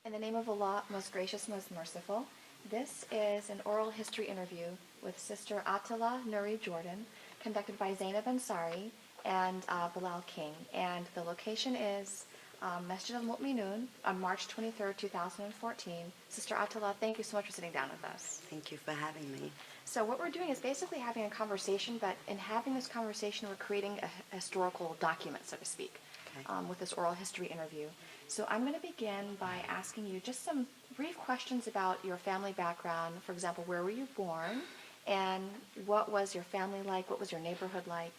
In the name of Allah, most gracious, most merciful, this is an oral history interview with Sister Atallah Nuri Jordan, conducted by Zainab Ansari and Bilal King. And the location is Masjid al-Mu'minun on March 23rd, 2014. Sister Atallah, thank you so much for sitting down with us. Thank you for having me. So what we're doing is basically having a conversation, but in having this conversation, we're creating a historical document, so to speak, Okay. with this oral history interview. So I'm going to begin by asking you just some brief questions about your family background. For example, where were you born? And what was your family like? What was your neighborhood like?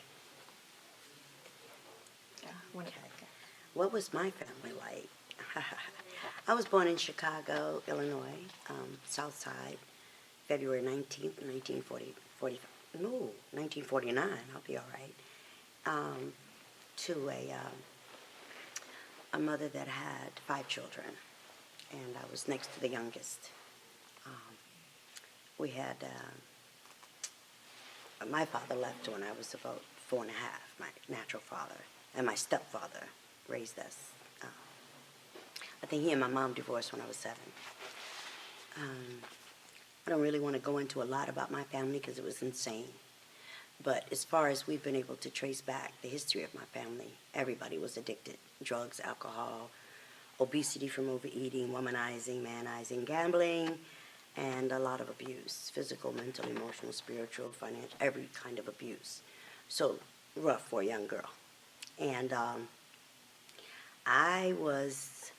Yeah, Okay. What was my family like? I was born in Chicago, Illinois, South Side, February 19th, 1949, I'll be all right, to a mother that had 5 children, and I was next to the youngest. We had, my father left when I was about 4 and a half, my natural father, and my stepfather raised us. I think he and my mom divorced when I was 7. I don't really want to go into a lot about my family because it was insane. But as far as we've been able to trace back the history of my family, everybody was addicted. Drugs, alcohol, obesity from overeating, womanizing, manizing, gambling, and a lot of abuse. Physical, mental, emotional, spiritual, financial, every kind of abuse. So rough for a young girl. And I was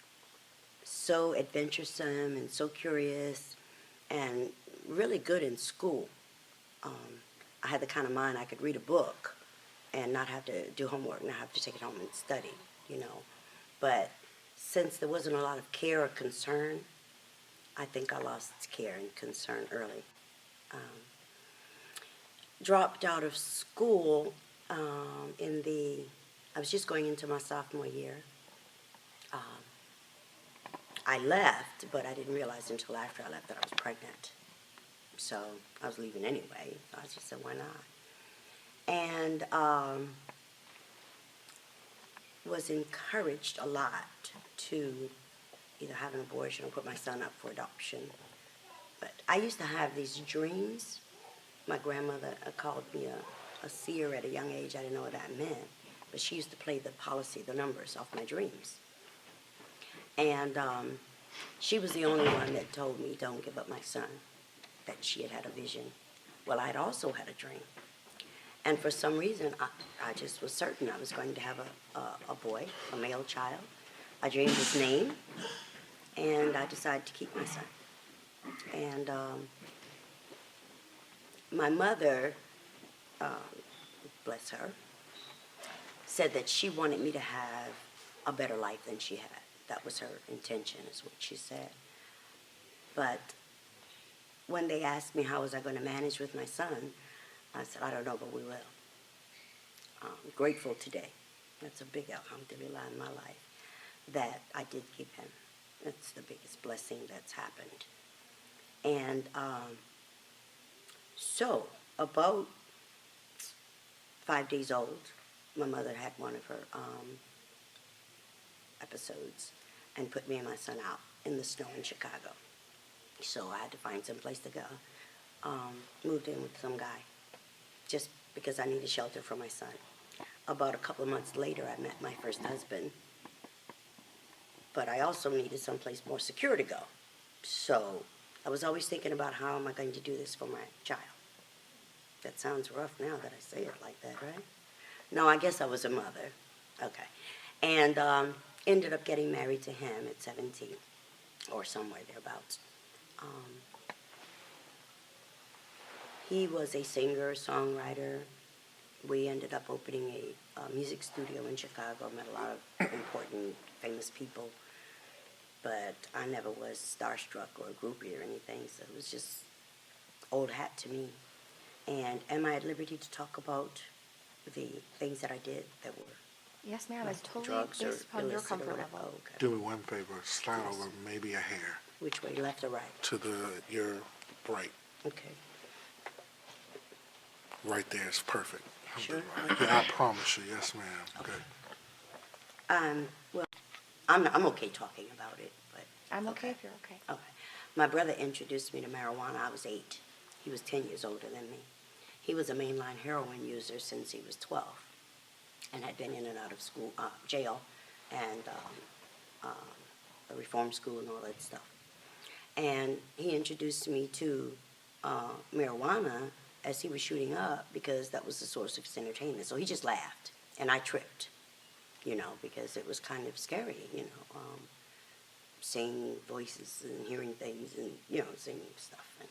so adventuresome and so curious and really good in school. I had the kind of mind I could read a book and not have to do homework, not have to take it home and study, you know. But since there wasn't a lot of care or concern, I think I lost care and concern early. Dropped out of school I was just going into my sophomore year. I left, but I didn't realize until after I left that I was pregnant. So I was leaving anyway. So I just said, why not? And was encouraged a lot to either have an abortion or put my son up for adoption. But I used to have these dreams. My grandmother called me a seer at a young age. I didn't know what that meant. But she used to play the numbers off my dreams. And she was the only one that told me, don't give up my son, that she had a vision. Well, I'd also had a dream. And for some reason, I just was certain I was going to have a boy, a male child. I dreamed his name, and I decided to keep my son. And my mother, bless her, said that she wanted me to have a better life than she had. That was her intention, is what she said. But when they asked me how was I going to manage with my son, I said, I don't know, but we will. I'm grateful today. That's a big alhamdulillah in my life that I did keep him. That's the biggest blessing that's happened. And so about 5 days old, my mother had one of her episodes and put me and my son out in the snow in Chicago. So I had to find some place to go. Moved in with some guy just because I needed shelter for my son. About a couple of months later, I met my first husband. But I also needed someplace more secure to go. So I was always thinking about how am I going to do this for my child. That sounds rough now that I say it like that, right? No, I guess I was a mother. Okay. And ended up getting married to him at 17 or somewhere thereabouts. He was a singer, songwriter. We ended up opening a music studio in Chicago, met a lot of important, famous people. But I never was starstruck or a groupie or anything, so it was just old hat to me. And am I at liberty to talk about the things that I did that were Yes, ma'am. It's totally drugs or based upon your illicit or comfort whatever? level. Oh, okay. Do me one favor, slide over maybe a hair Which way, left or right? to your right. Okay. Right there is perfect. Sure. Yeah, I promise you. Yes, ma'am. Good. Well, I'm okay talking about it, but I'm okay Okay. if you're okay. Okay. My brother introduced me to marijuana. I was 8. He was 10 years older than me. He was a mainline heroin user since he was 12 and had been in and out of school, jail, and a reform school and all that stuff. And he introduced me to marijuana as he was shooting up because that was the source of his entertainment. So he just laughed, and I tripped, because it was kind of scary, seeing voices and hearing things and, seeing stuff. And,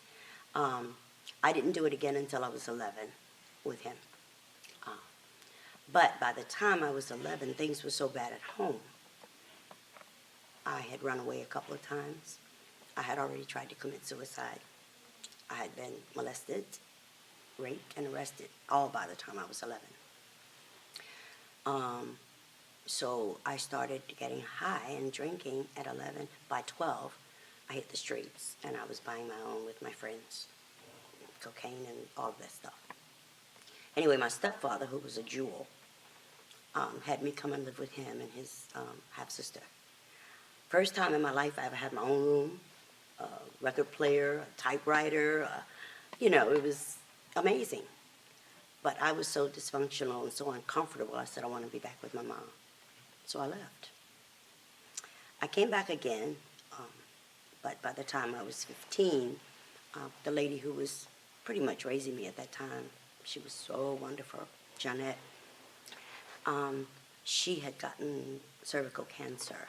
I didn't do it again until I was 11 with him. But by the time I was 11, things were so bad at home. I had run away a couple of times. I had already tried to commit suicide. I had been molested, raped, and arrested, all by the time I was 11. So I started getting high and drinking at 11. By 12, I hit the streets, and I was buying my own with my friends, cocaine and all of that stuff. Anyway, my stepfather, who was a jewel, had me come and live with him and his half-sister. First time in my life I ever had my own room, a record player, a typewriter, it was amazing. But I was so dysfunctional and so uncomfortable, I said I want to be back with my mom. So I left. I came back again, but by the time I was 15, the lady who was pretty much raising me at that time, she was so wonderful, Jeanette, she had gotten cervical cancer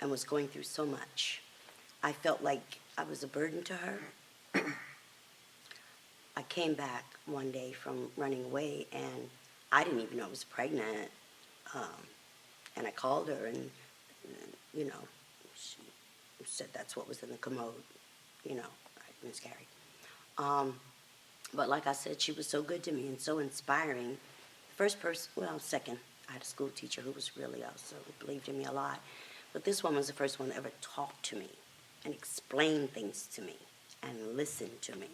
and was going through so much. I felt like I was a burden to her. I came back one day from running away, and I didn't even know I was pregnant. And I called her, and she said that's what was in the commode. It was scary. But like I said, she was so good to me and so inspiring. Second, I had a school teacher who was really also believed in me a lot. But this one was the first one that ever talked to me and explained things to me and listened to me.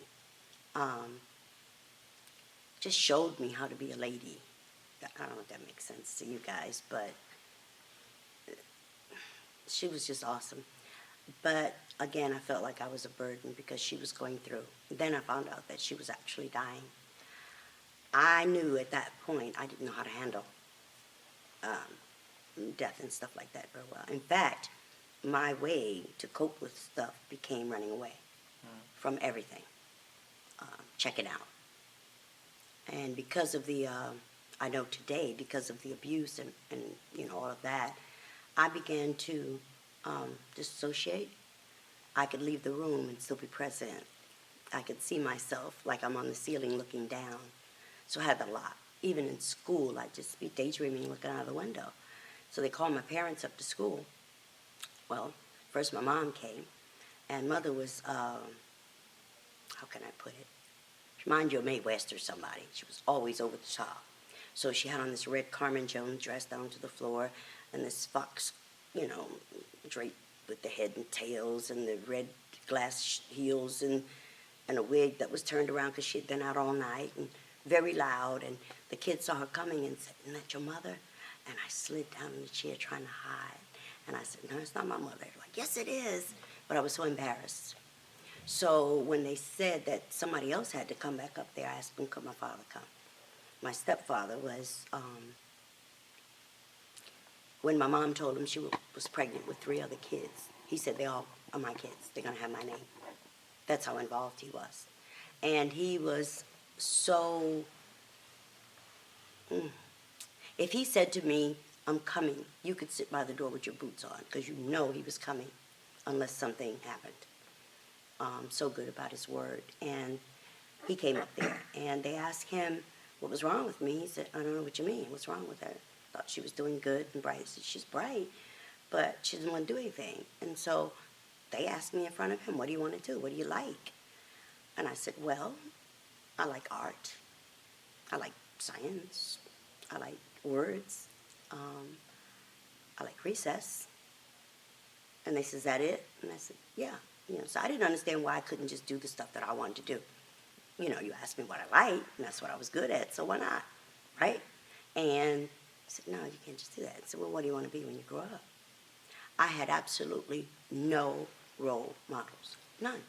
Just showed me how to be a lady. I don't know if that makes sense to you guys, but she was just awesome. But again, I felt like I was a burden because she was going through. Then I found out that she was actually dying. I knew at that point I didn't know how to handle death and stuff like that very well. In fact, my way to cope with stuff became running away from everything. Check it out. And because of the, I know today, because of the abuse and all of that, I began to dissociate. I could leave the room and still be present. I could see myself like I'm on the ceiling looking down. So I had a lot. Even in school, I'd just be daydreaming looking out of the window. So they called my parents up to school. Well, first my mom came, and mother was, how can I put it? Remind you of Mae West or somebody. She was always over the top. So she had on this red Carmen Jones dress down to the floor, and this fox, draped with the head and tails and the red glass heels and a wig that was turned around because she had been out all night, and very loud. And the kids saw her coming and said, "Isn't that your mother?" And I slid down in the chair trying to hide. And I said, "No, it's not my mother." They're like, "Yes, it is." But I was so embarrassed. So when they said that somebody else had to come back up there, I asked them, could my father come? My stepfather was, when my mom told him she was pregnant with 3 other kids, he said, "They all are my kids. They're going to have my name." That's how involved he was. And he was so, if he said to me, "I'm coming," you could sit by the door with your boots on because you know he was coming unless something happened. So good about his word. And he came up there, and they asked him what was wrong with me. He said, "I don't know what you mean. What's wrong with her?" Thought she was doing good and bright. I said, "She's bright, but she doesn't want to do anything." And so they asked me in front of him, "What do you want to do? What do you like?" And I said, "Well, I like art. I like science. I like words. I like recess." And they said, "Is that it?" And I said, "Yeah." So I didn't understand why I couldn't just do the stuff that I wanted to do. You asked me what I like, and that's what I was good at, so why not, right? And I said, "No, you can't just do that." I said, "Well, what do you want to be when you grow up?" I had absolutely no role models, none.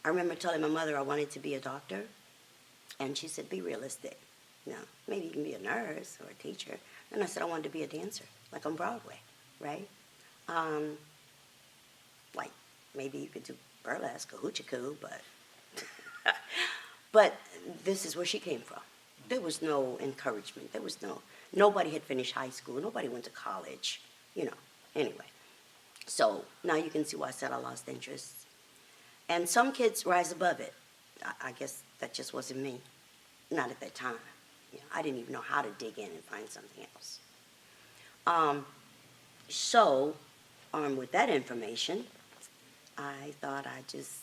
I remember telling my mother I wanted to be a doctor, and she said, be realistic. No, maybe you can be a nurse or a teacher. And I said I wanted to be a dancer, like on Broadway, right? Um, like maybe you could do burlesque or hoochie coo, but but this is where she came from. There was no encouragement. There was nobody had finished high school. Nobody went to college, you know. Anyway, so now you can see why I said I lost interest. And some kids rise above it. I guess that just wasn't me. Not at that time. You know, I didn't even know how to dig in and find something else. So, armed with that information, I thought I'd just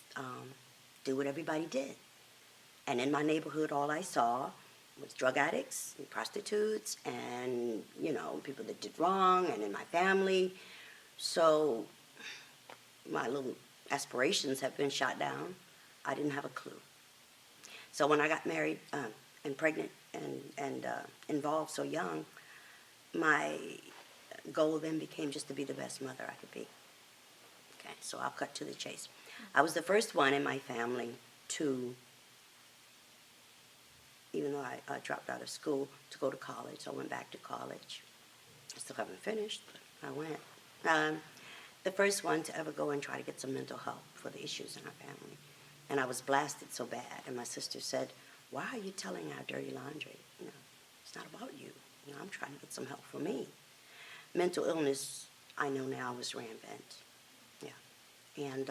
do what everybody did. And in my neighborhood, all I saw was drug addicts and prostitutes and, you know, people that did wrong, and in my family. So my little aspirations have been shot down. I didn't have a clue. So when I got married and pregnant and involved so young, my goal then became just to be the best mother I could be. Okay, so I'll cut to the chase. I was the first one in my family to, even though I dropped out of school, to go to college. I went back to college. I still haven't finished, but I went. The first one to ever go and try to get some mental help for the issues in our family. And I was blasted so bad. And my sister said, why are you telling our dirty laundry? You know, it's not about you. You know, I'm trying to get some help for me. Mental illness, I know now, was rampant. Yeah. And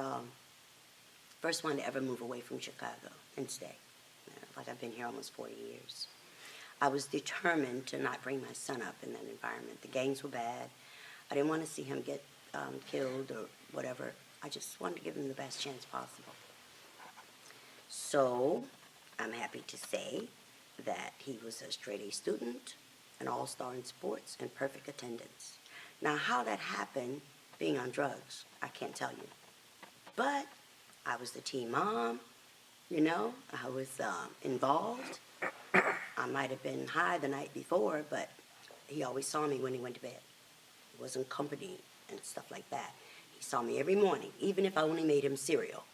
first one to ever move away from Chicago and stay. Like I've been here almost 40 years. I was determined to not bring my son up in that environment. The gangs were bad. I didn't want to see him get killed or whatever. I just wanted to give him the best chance possible. So I'm happy to say that he was a straight A student, an all-star in sports, and perfect attendance. Now, how that happened, being on drugs, I can't tell you. But I was the teen mom, you know. I was involved. I might have been high the night before, but he always saw me when he went to bed. He wasn't company and stuff like that. He saw me every morning, even if I only made him cereal.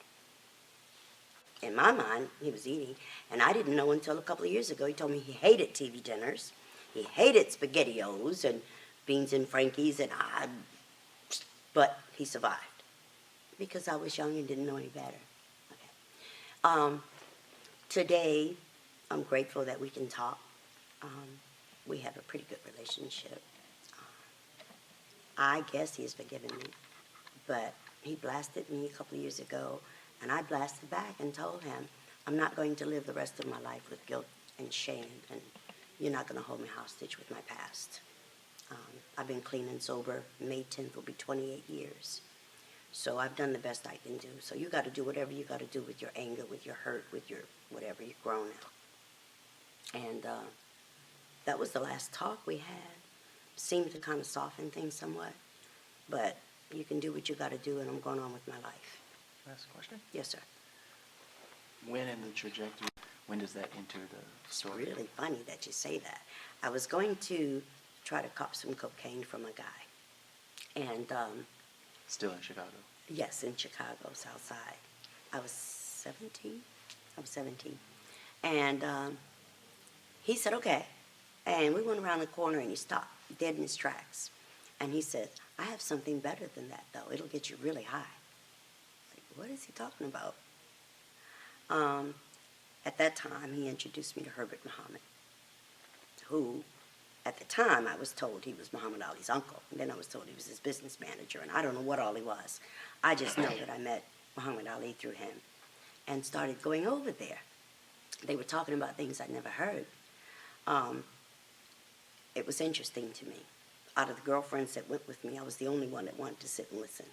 In my mind, he was eating, and I didn't know until a couple of years ago. He told me he hated TV dinners. He hated SpaghettiOs and beans and Frankies, but he survived because I was young and didn't know any better. Okay. Today, I'm grateful that we can talk. We have a pretty good relationship. I guess he has forgiven me, but he blasted me a couple of years ago, and I blasted back and told him, I'm not going to live the rest of my life with guilt and shame, and you're not going to hold me hostage with my past. I've been clean and sober. May 10th will be 28 years. So I've done the best I can do. So you got to do whatever you got to do with your anger, with your hurt, with your whatever. You're grown now. And that was the last talk we had. Seemed to kind of soften things somewhat. But you can do what you got to do, and I'm going on with my life. Can I ask a question? Yes, sir. When in the trajectory, when does that enter the It's story? really funny that you say that. I was going to try to cop some cocaine from a guy. And, Still in Chicago? yes, in Chicago, South Side. I was 17. And he said, okay. And we went around the corner, and he stopped dead in his tracks. And he said, I have something better than that, though. It'll get you really high. Like, what is he talking about? At that time, he introduced me to Herbert Muhammad, who, at the time, I was told he was Muhammad Ali's uncle. And then I was told he was his business manager, and I don't know what all he was. I just know that I met Muhammad Ali through him and started going over there. They were talking about things I'd never heard. It was interesting to me. Out of the girlfriends that went with me, I was the only one that wanted to sit and listen.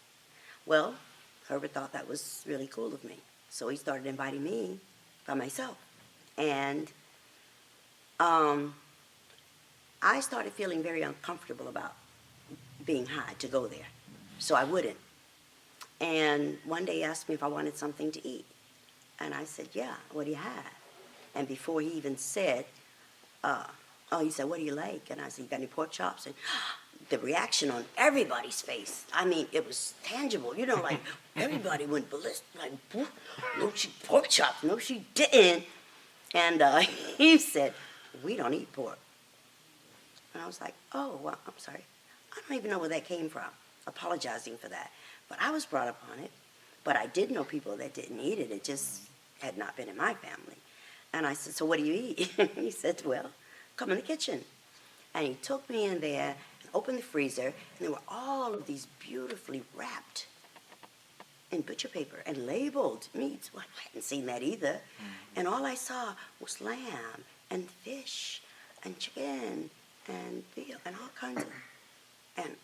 Well, Herbert thought that was really cool of me. So he started inviting me by myself. And I started feeling very uncomfortable about being high to go there. So I wouldn't. And one day he asked me if I wanted something to eat. And I said, yeah, what do you have? And before he even said, he said, what do you like? And I said, you got any pork chops? And the reaction on everybody's face. I mean, it was tangible. You know, like everybody went ballistic. Like, no, she pork chops. No, she didn't. And he said, "We don't eat pork." And I was like, "Oh, well, I'm sorry. I don't even know where that came from." Apologizing for that. But I was brought up on it. But I did know people that didn't eat it. It just had not been in my family. And I said, "So what do you eat?" He said, "Well, come in the kitchen." And he took me in there and opened the freezer, and there were all of these beautifully wrapped in butcher paper and labeled meats. Well, I hadn't seen that either. And all I saw was lamb and fish and chicken and veal and all kinds of. And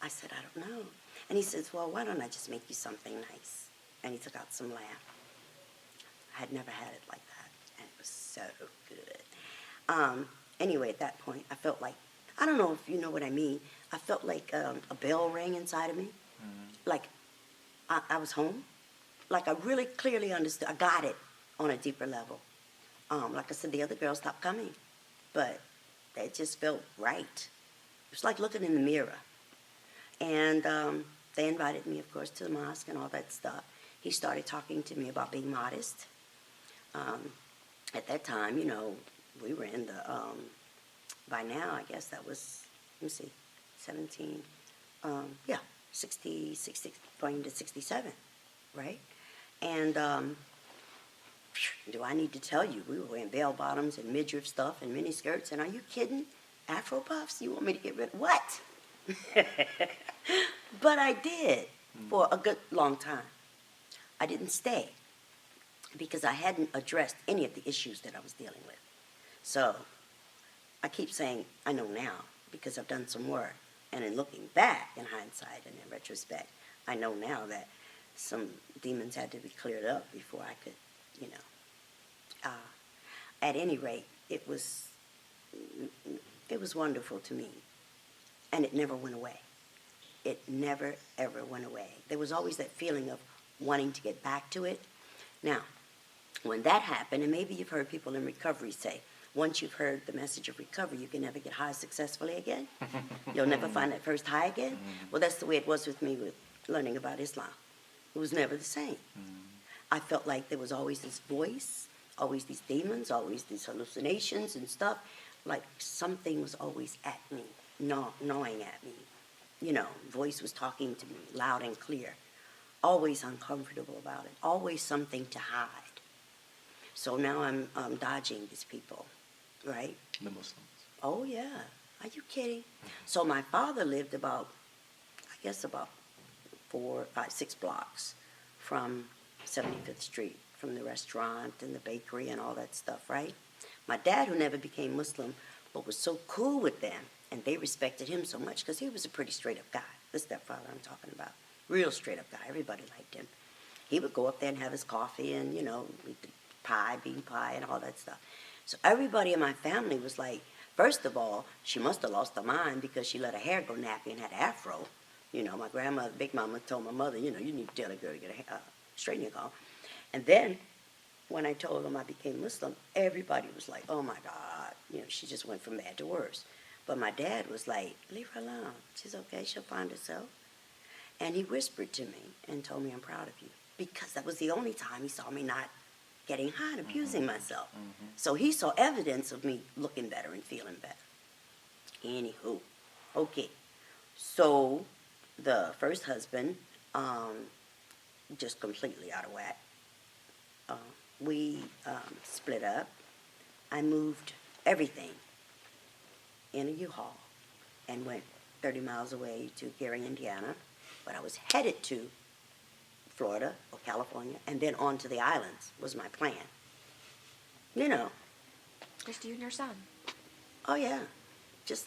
I said, "I don't know." And he says, "Well, why don't I just make you something nice?" And he took out some lamb. I had never had it like that, and it was so good. Anyway, at that point, I felt like, I don't know if you know what I mean, I felt like a bell rang inside of me. Like I was home. Like I really clearly understood. I got it on a deeper level. Like I said, the other girls stopped coming, but it just felt right. It was like looking in the mirror. And they invited me, of course, to the mosque and all that stuff. He started talking to me about being modest. At that time, you know, we were in the, by now, I guess that was, let me see, 17, 60, going to 67, right? And do I need to tell you, we were wearing bell bottoms and midriff stuff and mini skirts, and are you kidding? Afro puffs? You want me to get rid of what? But I did for a good long time. I didn't stay because I hadn't addressed any of the issues that I was dealing with. So I keep saying I know now because I've done some work. And in looking back in hindsight and in retrospect, I know now that some demons had to be cleared up before I could, you know. At any rate, it was wonderful to me. And it never went away. It never, ever went away. There was always that feeling of wanting to get back to it. Now, when that happened, and maybe you've heard people in recovery say, once you've heard the message of recovery, you can never get high successfully again. You'll never find that first high again. Well, that's the way it was with me with learning about Islam. It was never the same. I felt like there was always this voice, always these demons, always these hallucinations and stuff. Like something was always at me, gnawing at me. You know, voice was talking to me loud and clear. Always uncomfortable about it. Always something to hide. So now I'm dodging these people, right? The Muslims. Oh, yeah. Are you kidding? So my father lived about, I guess about 4, 5, 6 blocks from 75th Street, from the restaurant and the bakery and all that stuff, right? My dad, who never became Muslim, but was so cool with them, and they respected him so much because he was a pretty straight-up guy. The stepfather I'm talking about. Real straight-up guy. Everybody liked him. He would go up there and have his coffee and, you know, eat the pie, bean pie, and all that stuff. So everybody in my family was like, first of all, she must have lost her mind because she let her hair go nappy and had an afro. You know, my grandmother, Big Mama, told my mother, you know, you need to tell a girl to get a straightening comb. And then when I told them I became Muslim, everybody was like, oh my God, you know, she just went from bad to worse. But my dad was like, leave her alone. She's okay, she'll find herself. And he whispered to me and told me, I'm proud of you. Because that was the only time he saw me not getting high and abusing myself. So he saw evidence of me looking better and feeling better. Anywho, okay. So the first husband, just completely out of whack. We split up. I moved everything in a U-Haul and went 30 miles away to Gary, Indiana. But I was headed to Florida or California and then on to the islands was my plan. You know. Just you and your son. Oh, yeah. Just,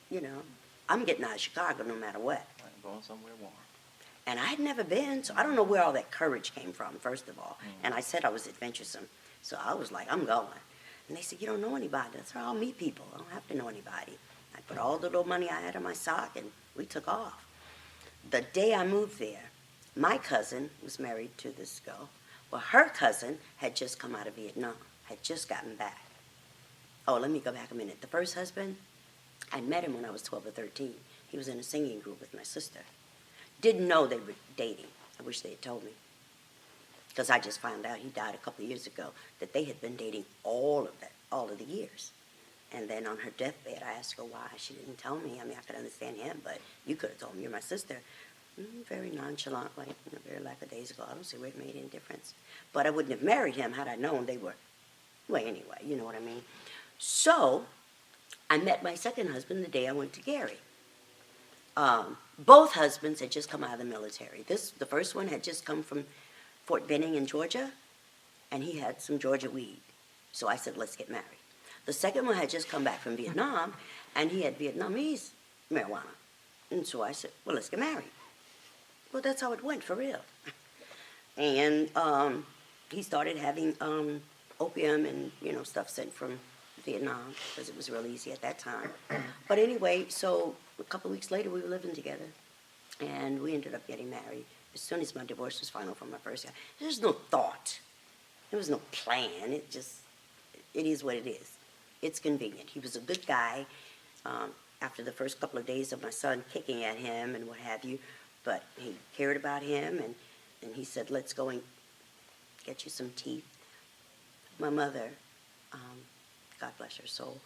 you know, I'm getting out of Chicago no matter what. I'm going somewhere warm. And I had never been, so I don't know where all that courage came from, first of all. And I said I was adventuresome. So I was like, I'm going. And they said, you don't know anybody. That's where I'll meet people. I don't have to know anybody. I put all the little money I had in my sock, and we took off. The day I moved there, my cousin was married to this girl. Well, her cousin had just come out of Vietnam, had just gotten back. Oh, let me go back a minute. The first husband, I met him when I was 12 or 13. He was in a singing group with my sister. Didn't know they were dating. I wish they had told me. Because I just found out he died a couple of years ago, that they had been dating all of the years. And then on her deathbed, I asked her why. She didn't tell me. I mean, I could understand him, but you could have told me. You're my sister. Very nonchalant, like, very lackadaisical. I don't see where it made any difference. But I wouldn't have married him had I known they were, well, anyway, you know what I mean. So I met my second husband the day I went to Gary. Both husbands had just come out of the military. The first one had just come from Fort Benning in Georgia, and he had some Georgia weed. So I said, let's get married. The second one had just come back from Vietnam, and he had Vietnamese marijuana. And so I said, well, let's get married. Well, that's how it went, for real. And he started having opium and, stuff sent from Vietnam, because it was real easy at that time. But anyway, so a couple of weeks later, we were living together, and we ended up getting married as soon as my divorce was final from my first guy. There's no thought. There was no plan. It is what it is. It's convenient. He was a good guy after the first couple of days of my son kicking at him and what have you, but he cared about him, and he said, let's go and get you some teeth. My mother, God bless her soul,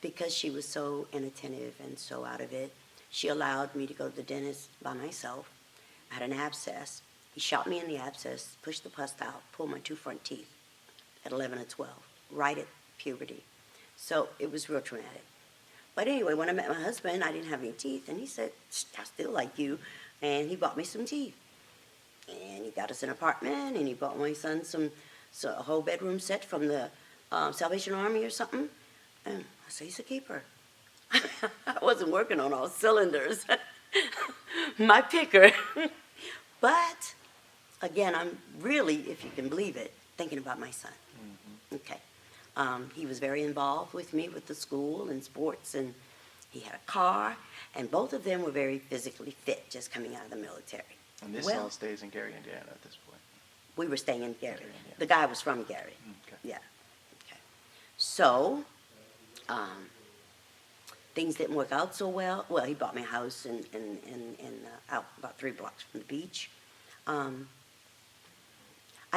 because she was so inattentive and so out of it, she allowed me to go to the dentist by myself. I had an abscess. He shot me in the abscess, pushed the pus out, pulled my 2 front teeth at 11 or 12, right at puberty. So it was real traumatic. But anyway, when I met my husband, I didn't have any teeth, and he said, I still like you, and he bought me some teeth. And he got us an apartment, and he bought my son a whole bedroom set from the Salvation Army or something. And I said, he's a keeper. I wasn't working on all cylinders. My picker. But, again, I'm really, if you can believe it, thinking about my son. Mm-hmm. Okay. He was very involved with me with the school and sports, and he had a car, and both of them were very physically fit just coming out of the military. And this all stays in Gary, Indiana at this point? We were staying in Gary. Gary, yeah. The guy was from Gary. Okay. Yeah. Okay. So, things didn't work out so well. Well, he bought me a house out about 3 blocks from the beach. I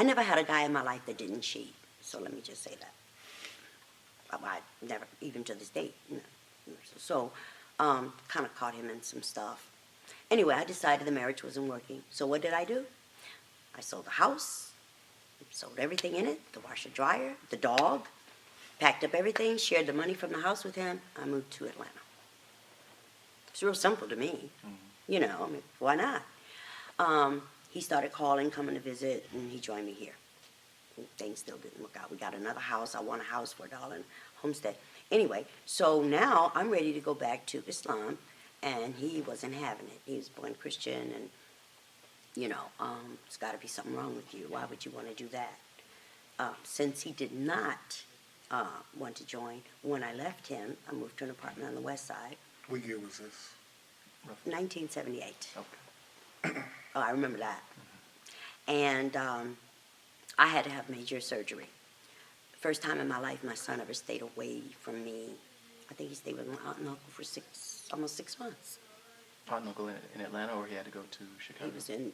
never had a guy in my life that didn't cheat. So let me just say that. I never, even to this date. No. So, kind of caught him in some stuff. Anyway, I decided the marriage wasn't working. So what did I do? I sold the house, sold everything in it, the washer dryer, the dog, packed up everything, shared the money from the house with him. I moved to Atlanta. It's real simple to me. Mm-hmm. I mean, why not? He started calling, coming to visit, and he joined me here. Things still didn't work out. We got another house. I won a house for $1 in Homestead. Anyway, so now I'm ready to go back to Islam, and he wasn't having it. He was born Christian, and, it's got to be something wrong with you. Why would you want to do that? Since he did not want to join, when I left him, I moved to an apartment on the west side. What year was this? 1978. Okay. Oh, I remember that. Mm-hmm. And I had to have major surgery. First time in my life my son ever stayed away from me. I think he stayed with my aunt and uncle for almost 6 months. Aunt and uncle in Atlanta, or he had to go to Chicago? He was in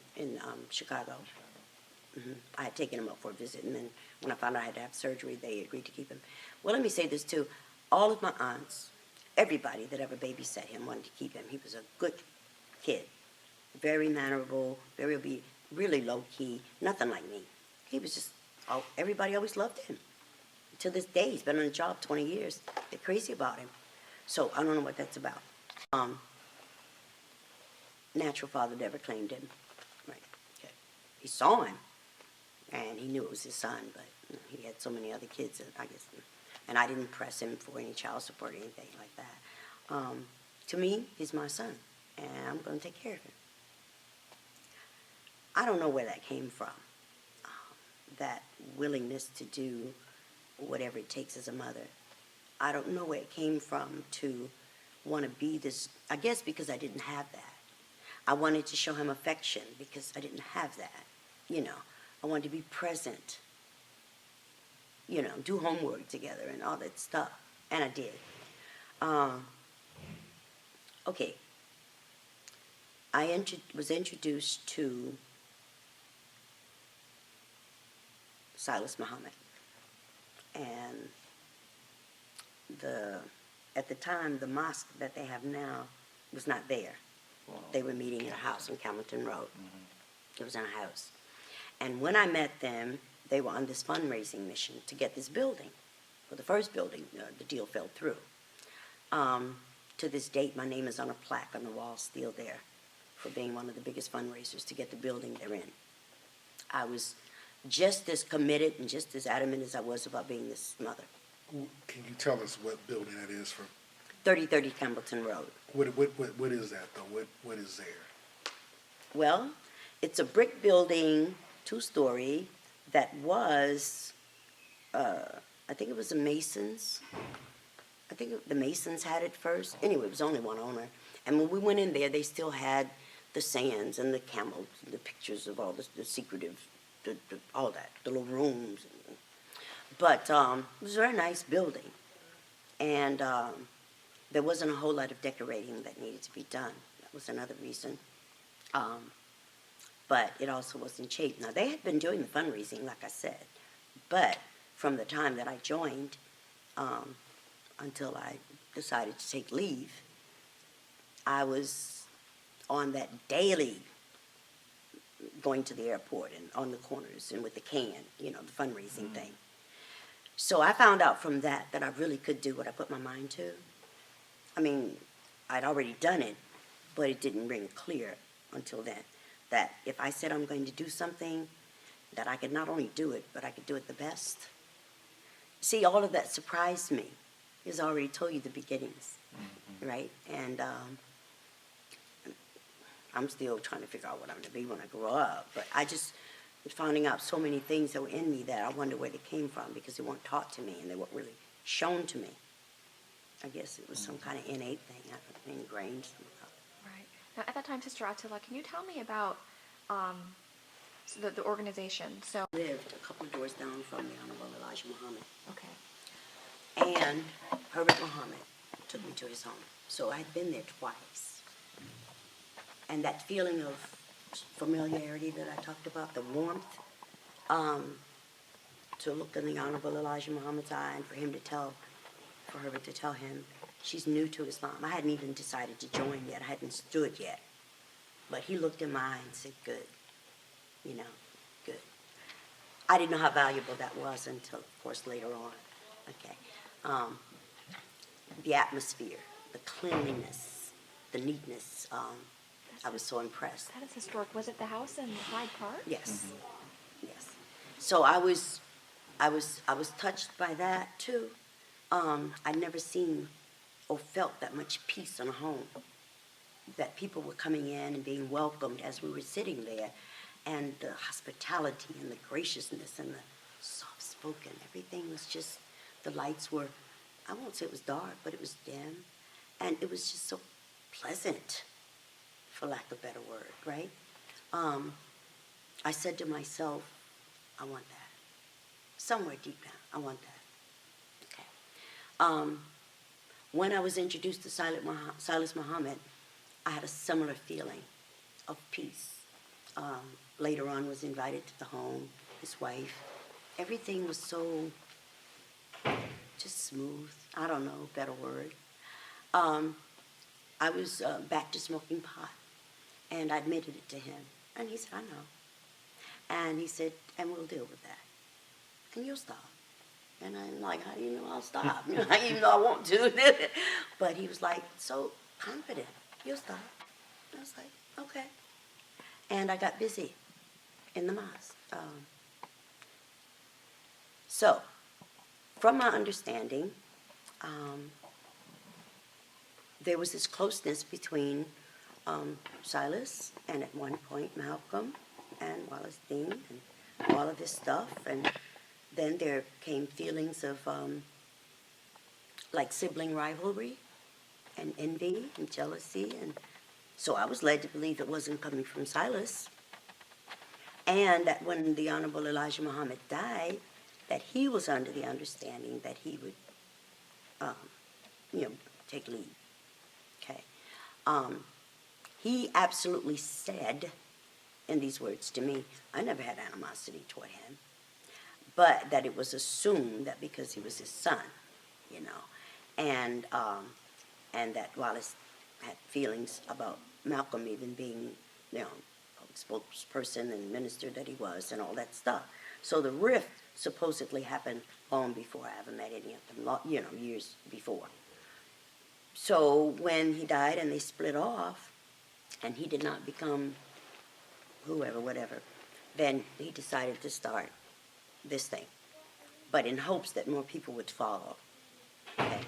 Chicago. Mm-hmm. I had taken him up for a visit, and then when I found out I had to have surgery, they agreed to keep him. Well, let me say this too. All of my aunts, everybody that ever babysat him wanted to keep him. He was a good kid, very mannerable, very obedient, really low-key, nothing like me. He was just, everybody always loved him. To this day, he's been on the job 20 years. They're crazy about him. So I don't know what that's about. Natural father never claimed him. Right. Okay. He saw him, and he knew it was his son, but he had so many other kids, I guess, and I didn't press him for any child support or anything like that. To me, he's my son, and I'm going to take care of him. I don't know where that came from, that willingness to do whatever it takes as a mother. I don't know where it came from to want to be this, I guess because I didn't have that. I wanted to show him affection because I didn't have that. I wanted to be present, do homework together and all that stuff, and I did. Okay, was introduced to Silas Muhammad, and at the time, the mosque that they have now was not there. Wow. They were meeting in a house on Camilton Road. It was in a house. And when I met them, they were on this fundraising mission to get this building. Well, the first building, the deal fell through. To this date, my name is on a plaque on the wall still there for being one of the biggest fundraisers to get the building they're in. I was just as committed and just as adamant as I was about being this mother. Can you tell us what building that is for? 3030 Campbellton Road. What is that though? What is there? Well, it's a brick building, 2-story, that was, I think it was the Masons. I think the Masons had it first. Anyway, it was only one owner. And when we went in there, they still had the sands and the camels, and the pictures of all the secretive, all that, the little rooms. But it was a very nice building. And there wasn't a whole lot of decorating that needed to be done. That was another reason. But it also wasn't cheap. Now, they had been doing the fundraising, like I said. But from the time that I joined until I decided to take leave, I was on that daily going to the airport and on the corners and with the can, the fundraising thing. So I found out from that I really could do what I put my mind to. I mean, I'd already done it, but it didn't ring clear until then. That if I said I'm going to do something, that I could not only do it, but I could do it the best. See, all of that surprised me. It's already told you the beginnings, right? And I'm still trying to figure out what I'm going to be when I grow up. But I just was finding out so many things that were in me that I wonder where they came from because they weren't taught to me and they weren't really shown to me. I guess it was some kind of innate thing, ingrained somehow. Right. Now, at that time, Sister Atallah, can you tell me about the organization? So, I lived a couple of doors down from the Honorable Elijah Muhammad. okay. And Herbert Muhammad took me to his home. So I'd been there twice. And that feeling of familiarity that I talked about, the warmth, to look in the Honorable Elijah Muhammad's eye and for Herbert to tell him she's new to Islam. I hadn't even decided to join yet. I hadn't stood yet. But he looked in my eye and said, good. Good. I didn't know how valuable that was until, of course, later on. Okay. The atmosphere, the cleanliness, the neatness. I was so impressed. That is historic. Was it the house in Hyde Park? Yes. Yes. So I was touched by that too. I'd never seen or felt that much peace in a home. That people were coming in and being welcomed as we were sitting there, and the hospitality and the graciousness and the soft-spoken. Everything was just, the lights were, I won't say it was dark, but it was dim, and it was just so pleasant, for lack of a better word, right? I said to myself, I want that. Somewhere deep down, I want that. Okay. When I was introduced to Silas Muhammad, I had a similar feeling of peace. Later on, was invited to the home, his wife. Everything was so just smooth. I don't know, better word. I was back to smoking pot, and I admitted it to him. And he said, I know. And he said, and we'll deal with that. And you'll stop. And I'm like, how do you know I'll stop? Even though I want to. But he was like, so confident. You'll stop. I was like, okay. And I got busy in the mosque. So, from my understanding, there was this closeness between Silas and at one point Malcolm and Wallace Dean and all of this stuff. And then there came feelings of like sibling rivalry and envy and jealousy. And so I was led to believe it wasn't coming from Silas. And that when the Honorable Elijah Muhammad died, that he was under the understanding that he would, take lead. Okay. he absolutely said in these words to me, I never had animosity toward him, but that it was assumed that because he was his son, you know, and that Wallace had feelings about Malcolm even being, you know, spokesperson and minister that he was and all that stuff. So the rift supposedly happened long before I ever met any of them, you know, years before. So when he died and they split off, and he did not become whoever, whatever, then he decided to start this thing, but in hopes that more people would follow. Okay?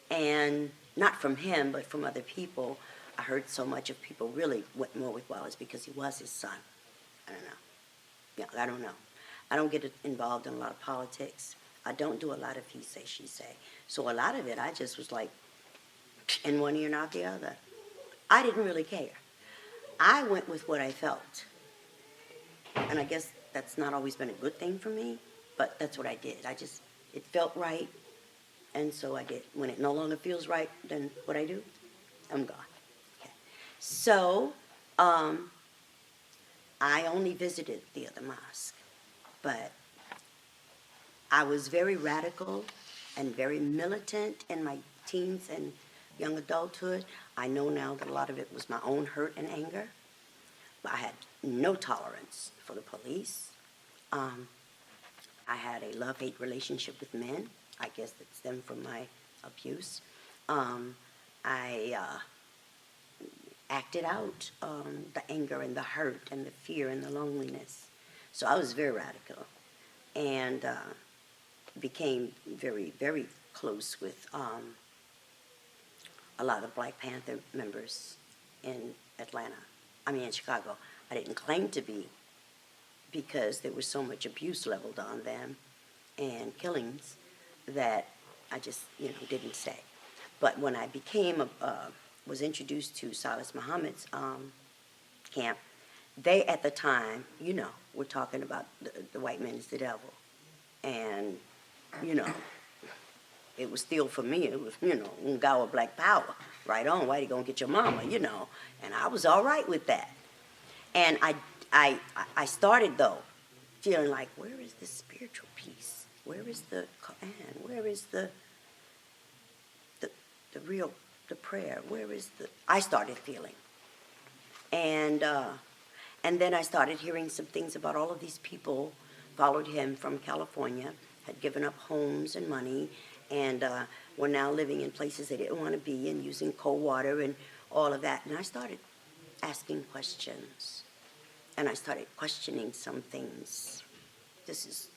And not from him, but from other people. I heard so much of people really went more with Wallace because he was his son. I don't know. Yeah, I don't know. I don't get involved in a lot of politics. I don't do a lot of he say, she say. So a lot of it, I just was like, in one ear and out the other. I didn't really care. I went with what I felt. And I guess that's not always been a good thing for me, but that's what I did. It felt right, and so I did. When it no longer feels right, then what I do? I'm gone. Okay. So, I only visited the other mosque, but I was very radical and very militant in my teens and young adulthood. I know now that a lot of it was my own hurt and anger. I had no tolerance for the police. I had a love-hate relationship with men. I guess that stemmed from my abuse. I acted out the anger and the hurt and the fear and the loneliness. So I was very radical and became very, very close with a lot of Black Panther members in in Chicago. I didn't claim to be because there was so much abuse leveled on them and killings that I just, didn't stay. But when I was introduced to Salas Muhammad's camp, they at the time, were talking about the white man is the devil. And, it was still for me, it was, Ungawa Black Power. Right on, Whitey gonna get your mama, And I was all right with that. And I started, though, feeling like, where is the spiritual peace? Where is the Quran? Where is the prayer? I started feeling. And then I started hearing some things about all of these people followed him from California, had given up homes and money, and were now living in places they didn't want to be and using cold water and all of that. And I started asking questions. And I started questioning some things. This is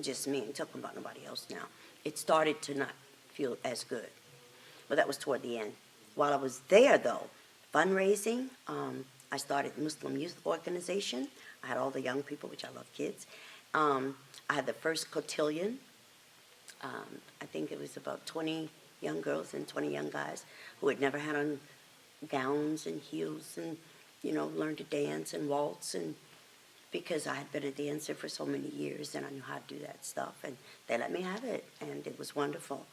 just me. I'm talking about nobody else now. It started to not feel as good. But that was toward the end. While I was there, though, fundraising, I started Muslim Youth Organization. I had all the young people, which I love kids. I had the first cotillion. I think it was about 20 young girls and 20 young guys who had never had on gowns and heels and, learned to dance and waltz. And because I had been a dancer for so many years and I knew how to do that stuff. And they let me have it, and it was wonderful.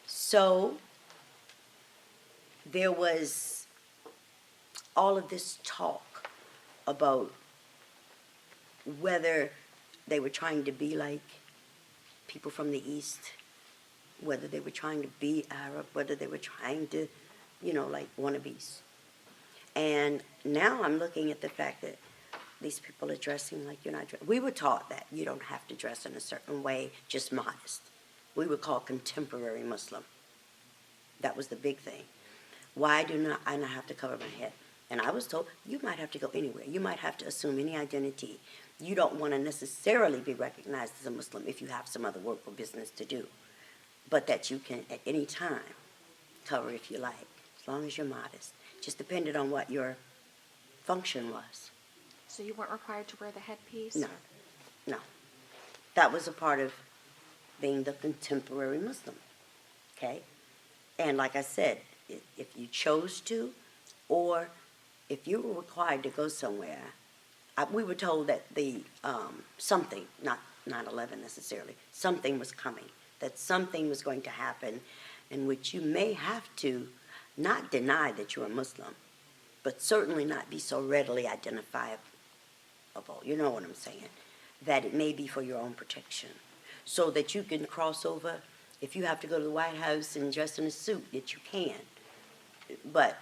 So there was all of this talk about whether they were trying to be like people from the East, whether they were trying to be Arab, whether they were trying to, like wannabes. And now I'm looking at the fact that these people are dressing like you're not dressed. We were taught that you don't have to dress in a certain way, just modest. We were called contemporary Muslim. That was the big thing. Why do I not have to cover my head? And I was told, you might have to go anywhere. You might have to assume any identity. You don't want to necessarily be recognized as a Muslim if you have some other work or business to do. But that you can, at any time, cover if you like, as long as you're modest. Just depended on what your function was. So you weren't required to wear the headpiece? No. That was a part of being the contemporary Muslim, okay? And like I said, if you chose to, or if you were required to go somewhere, we were told that something, not 9/11 necessarily, something was coming, that something was going to happen in which you may have to not deny that you're a Muslim, but certainly not be so readily identifiable. You know what I'm saying? That it may be for your own protection, so that you can cross over. If you have to go to the White House and dress in a suit, that you can. But,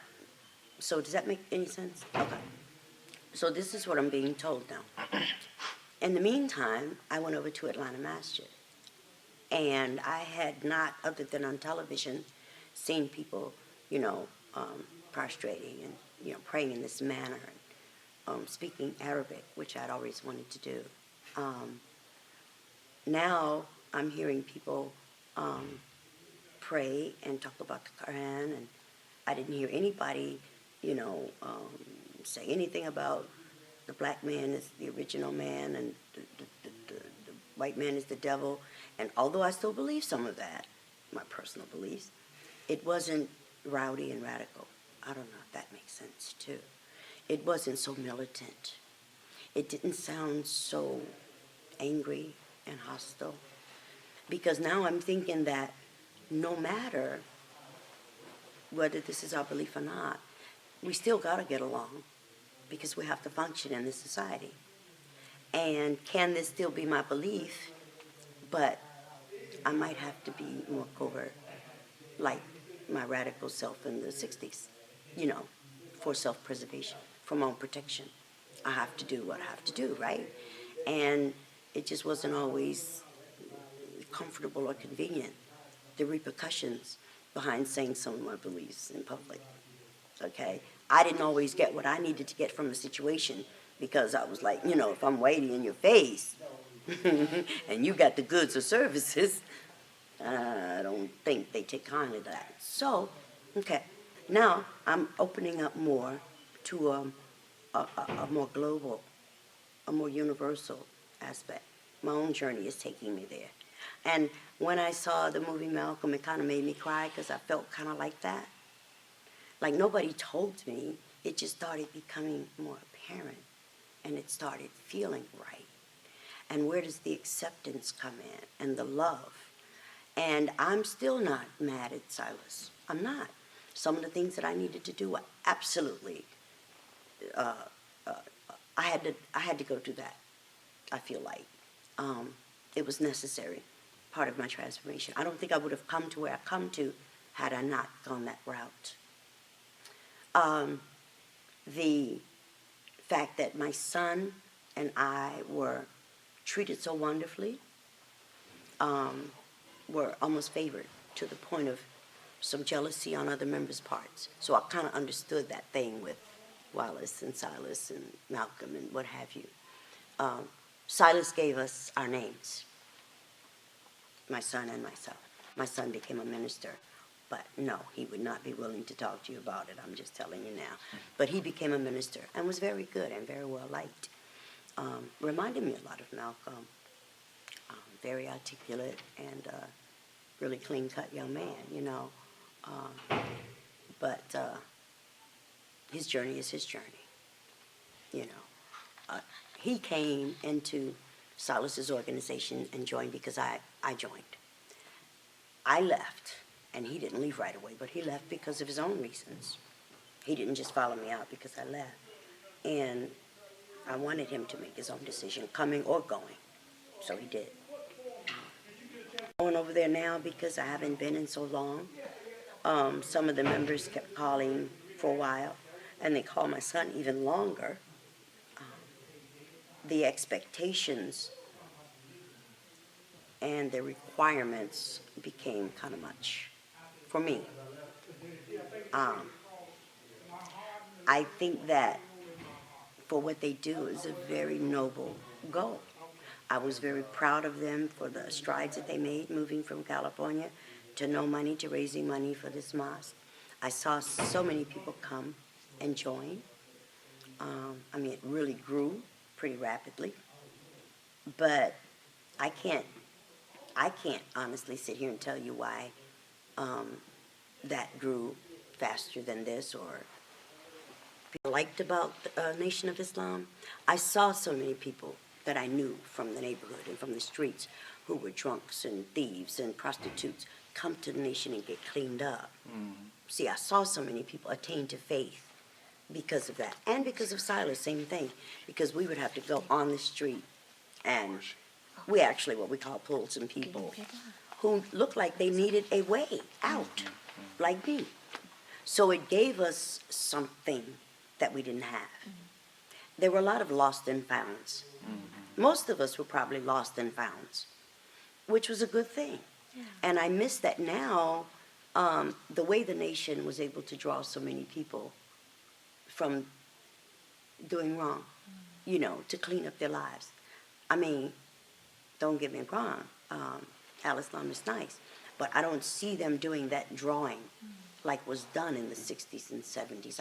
so does that make any sense? Okay. So this is what I'm being told now. In the meantime, I went over to Atlanta Masjid. And I had not, other than on television, seen people, prostrating and, praying in this manner, and speaking Arabic, which I'd always wanted to do. Now I'm hearing people pray and talk about the Quran, and I didn't hear anybody, say anything about the black man is the original man and the white man is the devil. And although I still believe some of that, my personal beliefs, it wasn't rowdy and radical. I don't know if that makes sense too. It wasn't so militant. It didn't sound so angry and hostile. Because now I'm thinking that no matter whether this is our belief or not, we still got to get along because we have to function in this society. And can this still be my belief? But I might have to be more covert, like my radical self in the 60s, for self-preservation, for my own protection. I have to do what I have to do, right? And it just wasn't always comfortable or convenient, the repercussions behind saying some of my beliefs in public, okay? I didn't always get what I needed to get from the situation because I was like, if I'm waiting in your face and you got the goods or services, I don't think they take kindly to that. So, okay, now I'm opening up more to a more global, a more universal aspect. My own journey is taking me there. And when I saw the movie Malcolm, it kind of made me cry because I felt kind of like that. Like nobody told me, it just started becoming more apparent and it started feeling right. And where does the acceptance come in and the love? And I'm still not mad at Silas. I'm not. Some of the things that I needed to do, absolutely, I had to go through that. I feel like it was necessary, part of my transformation. I don't think I would have come to where I come to had I not gone that route. The fact that my son and I were treated so wonderfully, were almost favored to the point of some jealousy on other members' parts. So I kind of understood that thing with Wallace and Silas and Malcolm and what have you. Silas gave us our names, my son and myself. My son became a minister, but no, he would not be willing to talk to you about it. I'm just telling you now. But he became a minister and was very good and very well liked. Reminded me a lot of Malcolm. Very articulate and really clean-cut young man, But his journey is his journey, He came into Silas's organization and joined because I joined. I left, and he didn't leave right away, but he left because of his own reasons. He didn't just follow me out because I left. And I wanted him to make his own decision, coming or going. So he did. Going over there now because I haven't been in so long. Some of the members kept calling for a while, and they called my son even longer. The expectations and the requirements became kind of much for me. I think that for what they do is a very noble goal. I was very proud of them for the strides that they made moving from California to no money to raising money for this mosque. I saw so many people come and join. It really grew pretty rapidly. But I can't honestly sit here and tell you why that grew faster than this or people liked about the Nation of Islam. I saw so many people that I knew from the neighborhood and from the streets who were drunks and thieves and prostitutes come to the Nation and get cleaned up. see, I saw so many people attain to faith because of that. And because of Silas, same thing. Because we would have to go on the street and we actually, what we call, pulled some people who looked like they needed a way out, like me. So it gave us something that we didn't have. There were a lot of lost and founds. Most of us were probably lost and founds, which was a good thing. And I miss that now, the way the nation was able to draw so many people from doing wrong, you know, to clean up their lives. I mean, don't get me wrong, Al-Islam is nice, but I don't see them doing that drawing like was done in the 60s and 70s.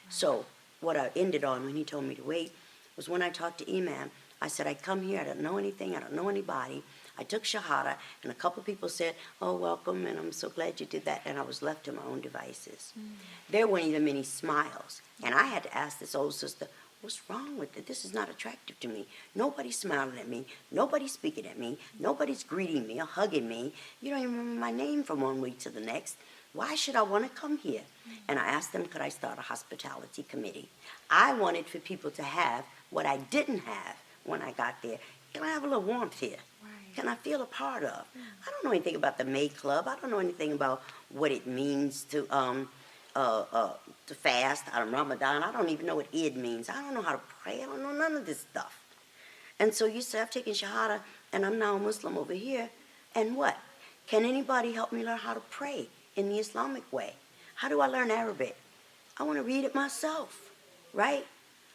So what I ended on when he told me to wait was when I talked to Imam, I said, I come here, I don't know anything, I don't know anybody. I took Shahada, and a couple people said, oh, welcome, and I'm so glad you did that, and I was left to my own devices. There weren't even many smiles, and I had to ask this old sister, what's wrong with it? This is not attractive to me. Nobody's smiling at me. Nobody's speaking at me. Nobody's greeting me or hugging me. You don't even remember my name from one week to the next. Why should I want to come here? And I asked them, could I start a hospitality committee? I wanted for people to have what I didn't have when I got there. Can I have a little warmth here? Can I feel a part of? I don't know anything about the May Club. I don't know anything about what it means to fast on Ramadan. I don't even know what Eid means. I don't know how to pray. I don't know none of this stuff. And so you say, I've taken Shahada, and I'm now a Muslim over here, and what? Can anybody help me learn how to pray in the Islamic way? How do I learn Arabic? I want to read it myself, right?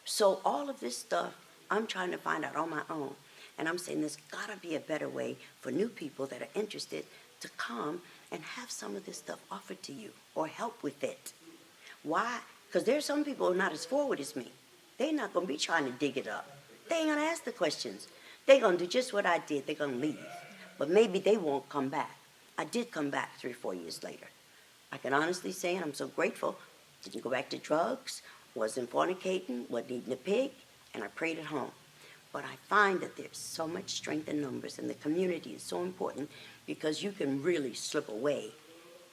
So all of this stuff, I'm trying to find out on my own. And I'm saying there's got to be a better way for new people that are interested to come and have some of this stuff offered to you or help with it. Why? Because there's some people who are not as forward as me. They're not going to be trying to dig it up. They ain't going to ask the questions. They're going to do just what I did. They're going to leave. But maybe they won't come back. I did come back 3 or 4 years later. I can honestly say, and I'm so grateful, didn't go back to drugs, wasn't fornicating, wasn't eating a pig, and I prayed at home. But I find that there's so much strength in numbers, and the community is so important because you can really slip away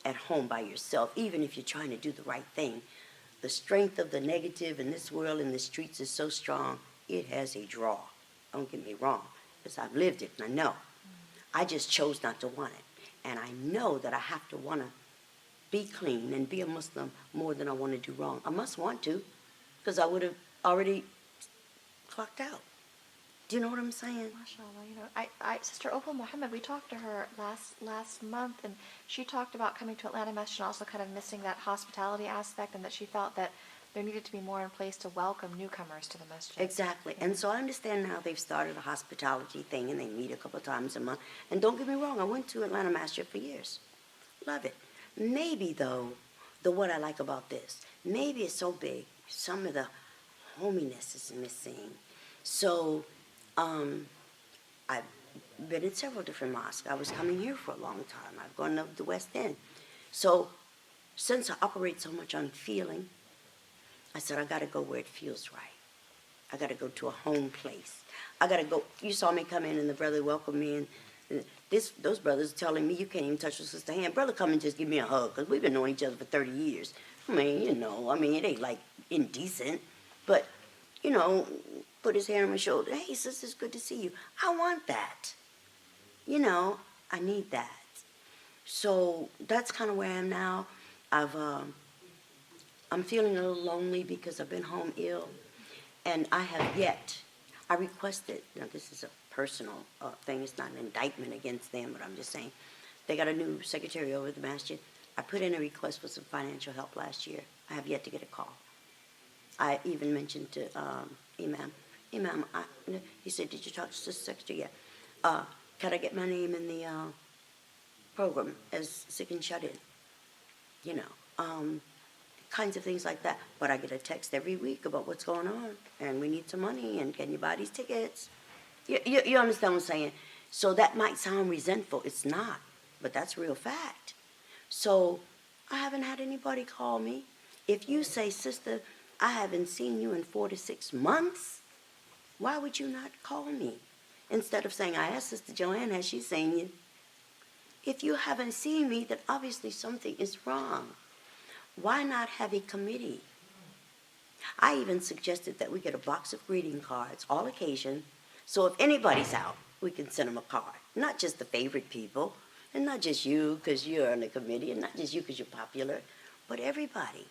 at home by yourself, even if you're trying to do the right thing. The strength of the negative in this world, in the streets, is so strong, it has a draw. Don't get me wrong, because I've lived it and I know. I just chose not to want it. And I know that I have to want to be clean and be a Muslim more than I want to do wrong. I must want to, because I would have already clocked out. Do you know what I'm saying? MashaAllah, you know, Sister Opal Muhammad, we talked to her last month, and she talked about coming to Atlanta Masjid and also kind of missing that hospitality aspect, and that she felt that there needed to be more in place to welcome newcomers to the masjid. Exactly. And so I understand now they've started a hospitality thing, and they meet a couple of times a month. And don't get me wrong, I went to Atlanta Masjid for years. Love it. Maybe, though, what I like about this, maybe it's so big, some of the hominess is missing. So I've been in several different mosques. I was coming here for a long time. I've gone to the West End. So since I operate so much on feeling, I said, I got to go where it feels right. I got to go to a home place. I got to go. You saw me come in and the brother welcomed me. And those brothers telling me, you can't even touch your sister's hand. Brother, come and just give me a hug, because we've been knowing each other for 30 years. I mean, it ain't like indecent. But, put his hand on my shoulder. Hey, sister, it's good to see you. I want that. I need that. So that's kind of where I am now. I'm feeling a little lonely because I've been home ill. And I requested, this is a personal thing, it's not an indictment against them, but I'm just saying, they got a new secretary over at the masjid. I put in a request for some financial help last year. I have yet to get a call. I even mentioned to Imam, he said, did you talk to the secretary yet? Can I get my name in the program as sick and shut in? Kinds of things like that. But I get a text every week about what's going on, and we need some money, and can you buy these tickets? You understand what I'm saying? So that might sound resentful. It's not, but that's real fact. So I haven't had anybody call me. If you say, sister, I haven't seen you in 4 to 6 months, why would you not call me? Instead of saying, I asked Sister Joanne, has she seen you? If you haven't seen me, then obviously something is wrong. Why not have a committee? I even suggested that we get a box of greeting cards, all occasion, so if anybody's out, we can send them a card. Not just the favorite people, and not just you because you're on the committee, and not just you because you're popular, but everybody.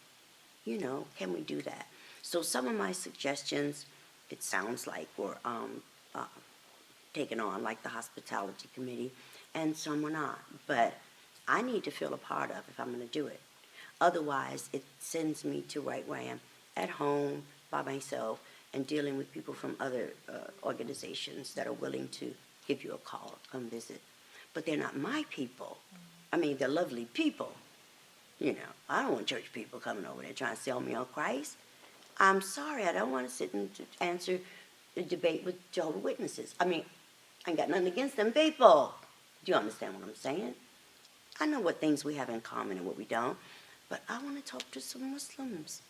You know, can we do that? So some of my suggestions, it sounds like, were taken on, like the hospitality committee, and some were not. But I need to feel a part of if I'm going to do it. Otherwise, it sends me to right where I am, at home, by myself, and dealing with people from other organizations that are willing to give you a call, come visit. But they're not my people. I mean, they're lovely people. You know, I don't want church people coming over there trying to sell me on Christ. I'm sorry, I don't want to sit and answer the debate with Jehovah's Witnesses. I mean, I ain't got nothing against them people. Do you understand what I'm saying? I know what things we have in common and what we don't, but I want to talk to some Muslims.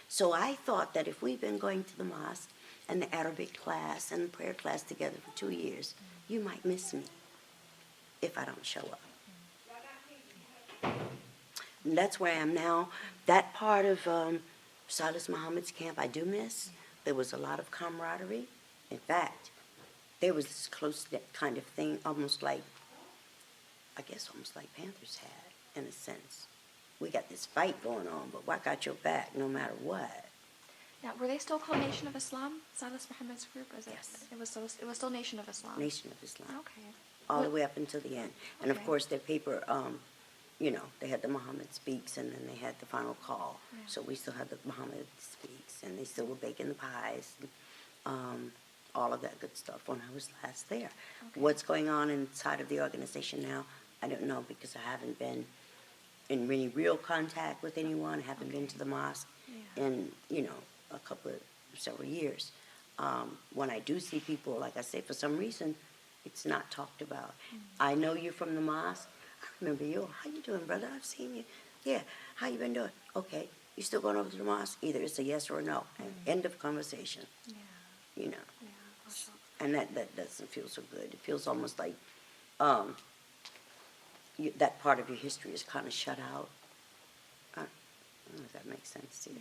So I thought that if we've been going to the mosque and the Arabic class and the prayer class together for 2 years, you might miss me if I don't show up. And that's where I am now. That part of Silas Muhammad's camp I do miss. There was a lot of camaraderie. In fact, there was this close-knit kind of thing, almost like Panthers had, in a sense. We got this fight going on, but I got your back no matter what. Now, were they still called Nation of Islam? Silas Muhammad's group? Yes. It was still Nation of Islam. Nation of Islam. Okay. All the way up until the end. And of Okay. course, their paper, you know, they had the Muhammad Speaks, and then they had the final call. Yeah. So we still had the Muhammad Speaks, and they still were baking the pies, and, all of that good stuff when I was last there. Okay. What's going on inside of the organization now, I don't know, because I haven't been in any real contact with anyone, haven't been to the mosque Yeah. in, you know, several years. When I do see people, like I say, for some reason, it's not talked about. I know you're from the mosque. I remember you. How you doing, brother? I've seen you. Yeah. How you been doing? Okay. You still going over to the mosque? Either it's a yes or a no. End of conversation. Yeah. You know. Yeah. mashallah. And that doesn't feel so good. It feels almost like that part of your history is kind of shut out. I don't know if that makes sense to you.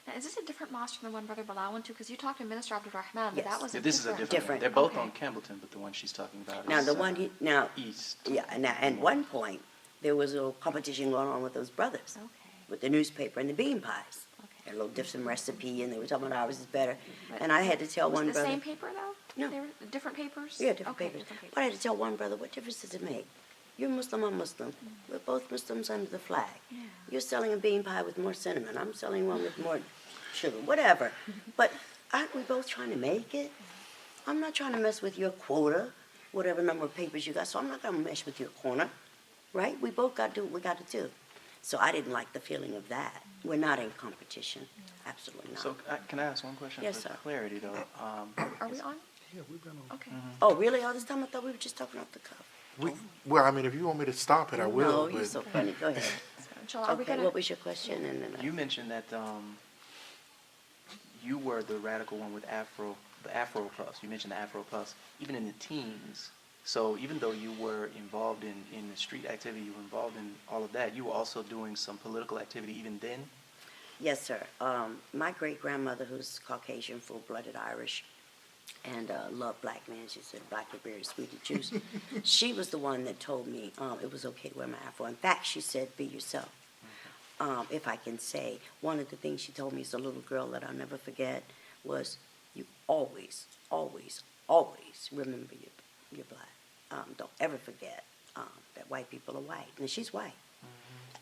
Now, is this a different mosque from the one Brother Bilal went to? Because you talked to Minister Abdul Rahman, but Yes. that was Yeah, this is a different one. Different. They're both Okay. on Campbellton, but the one she's talking about Now is the one now east. yeah, and at one point there was a competition going on with those brothers Okay. with the newspaper and the bean pies. Okay. A little different recipe, and they were talking about ours is better. And I had to tell Was one it the brother. same paper though? No. They were different papers. Yeah, different Okay, papers. different papers. But I had to tell one brother, what difference does it make? You're Muslim, I'm Muslim. We're both Muslims under the flag. Yeah. You're selling a bean pie with more cinnamon. I'm selling one with more sugar, whatever. But aren't we both trying to make it? I'm not trying to mess with your quota, whatever number of papers you got, so I'm not going to mess with your corner, right? We both got to do what we got to do. So I didn't like the feeling of that. We're not in competition. Absolutely not. So can I ask one question Yes, for sir. clarity, though? Are we on? Yeah, we've been on. Okay. Oh, really? All this time I thought we were just talking off the cuff. Well, I mean, if you want me to stop it, I will. No, but you're so funny. Go ahead. So, inshallah, are we Okay, gonna? what was your question? And then You mentioned that you were the radical one with the Afro Puffs. You mentioned the Afro Puffs, even in the teens. So even though you were involved in the street activity, you were involved in all of that, you were also doing some political activity even then? Yes, sir. My great-grandmother, who's Caucasian, full-blooded Irish, and loved black men, she said black are very sweet to choose. She was the one that told me it was okay to wear my afro. In fact, she said, be yourself. If I can say, one of the things she told me as a little girl that I'll never forget was, you always, always, always remember you're black. Don't ever forget that white people are white. And she's white.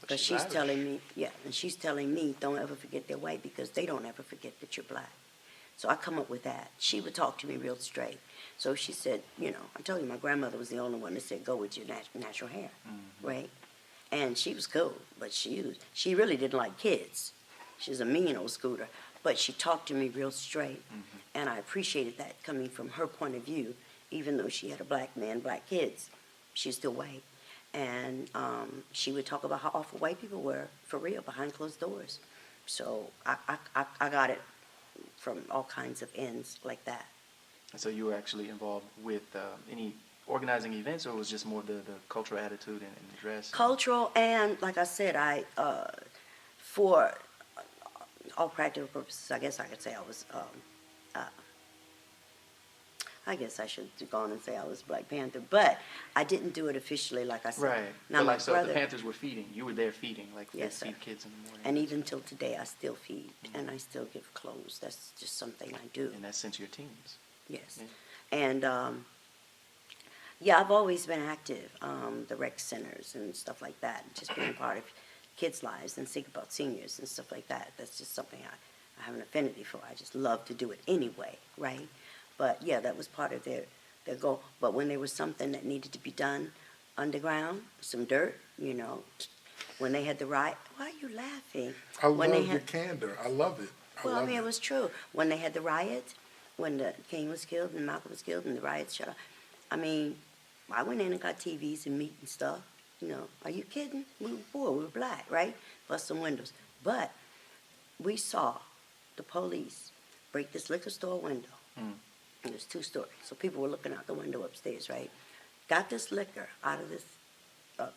Because she's Irish. telling me, and she's telling me, don't ever forget they're white because they don't ever forget that you're black. So I come up with that. She would talk to me real straight. So she said, I told you my grandmother was the only one that said, go with your natural hair, right? And she was cool, but she really didn't like kids. She was a mean old scooter. But she talked to me real straight, and I appreciated that coming from her point of view, even though she had a black man, black kids. She's still white. And she would talk about how awful white people were, for real, behind closed doors. So I got it from all kinds of ends like that. And so you were actually involved with any organizing events, or it was just more the cultural attitude and the dress? Cultural, and like I said, for all practical purposes, I guess I could say I was, I guess I should go on and say I was Black Panther, but I didn't do it officially, like I said. Right. Now But my like, so brother, the Panthers were feeding. You were there feeding, like Yes, sir. feed kids in the morning. and even till today, I still feed and I still give clothes. That's just something I do. And that's since your teens. Yes. Yeah. And yeah, I've always been active, the rec centers and stuff like that, just being part of kids' lives and think about seniors and stuff like that. That's just something I have an affinity for. I just love to do it anyway, right? But yeah, that was part of their goal. But when there was something that needed to be done underground, some dirt, you know, when they had the riot, why are you laughing? I When they love your had- candor. I love it. Well, I love mean, it was true. When they had the riots, when the King was killed and Malcolm was killed and the riots shut up, I mean, I went in and got TVs and meat and stuff. You know, are you kidding? We were poor. We were black, right? Bust some windows. But we saw the police break this liquor store window. Mm. It was 2 stories. So people were looking out the window upstairs, right? Got this liquor out of this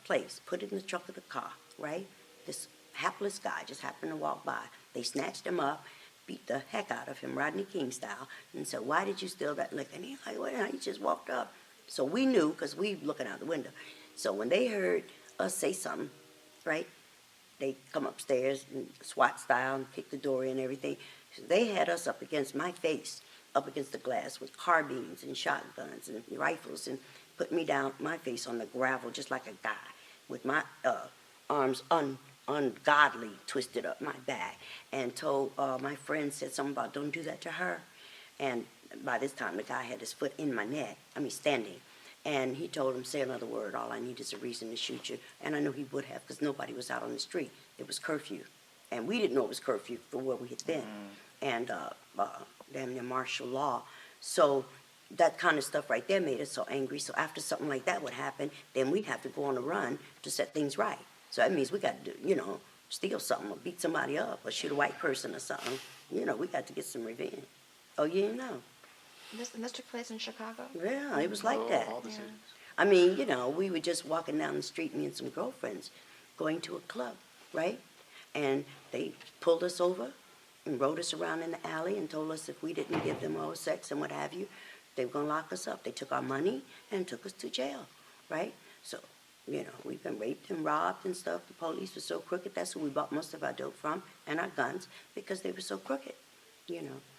place, put it in the trunk of the car, right? This hapless guy just happened to walk by. They snatched him up, beat the heck out of him, Rodney King style, and said, "Why did you steal that liquor?" And he's like, "Well, he just walked up." So we knew, because we looking out the window. So when they heard us say something, right, they come upstairs and SWAT style and kick the door in and everything. So they had us up against my face, up against the glass with carbines and shotguns and rifles, and put me down, my face on the gravel just like a guy with my arms ungodly twisted up my back, and told my friend, said something about don't do that to her. And by this time the guy had his foot in my neck, standing, and he told him, "Say another word, all I need is a reason to shoot you." And I know he would have, because nobody was out on the street. It was curfew, and we didn't know it was curfew for where we had been, and damn near martial law. So that kind of stuff right there made us so angry. So after something like that would happen, then we'd have to go on a run to set things right. So that means we got to, steal something or beat somebody up or shoot a white person or something. We got to get some revenge. Oh, you didn't know? This took place in Chicago? Yeah, it was like Oh, that. all the Yeah. cities. We were just walking down the street, me and some girlfriends, going to a club, right? And they pulled us over and rode us around in the alley and told us if we didn't give them oral sex and what have you, they were going to lock us up. They took our money and took us to jail, right? So, we've been raped and robbed and stuff. The police were so crooked. That's who we bought most of our dope from and our guns, because they were so crooked.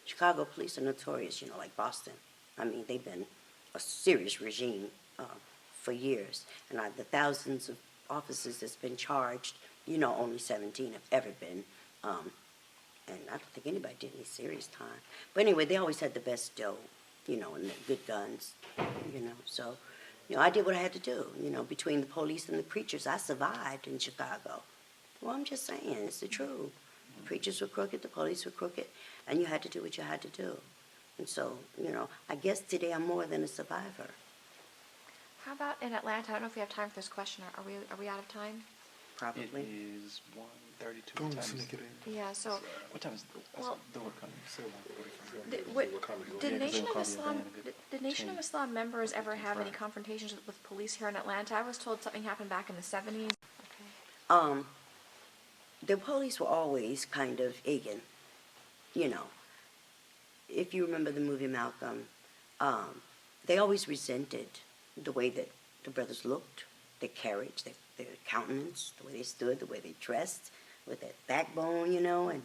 Chicago police are notorious, like Boston. They've been a serious regime for years. And the thousands of officers that's been charged, only 17 have ever been. And I don't think anybody did any serious time. But anyway, they always had the best dough, and the good guns, So, I did what I had to do, between the police and the preachers. I survived in Chicago. Well, I'm just saying, it's the truth. The preachers were crooked, the police were crooked, and you had to do what you had to do. And so, I guess today I'm more than a survivor. How about in Atlanta? I don't know if we have time for this question. Are we out of time? It Probably. is 1:32. Go What and time is sneak it in. Yeah, so What time is Well, the door coming? did Yeah, 'cause Nation they'll of call you Islam then and did Nation of change. Islam members ever have any Right. confrontations with police here in Atlanta? I was told something happened back in the 70s. Okay. The police were always kind of egging, If you remember the movie Malcolm, they always resented the way that the brothers looked, their carriage, their countenance, the way they stood, the way they dressed, with that backbone, and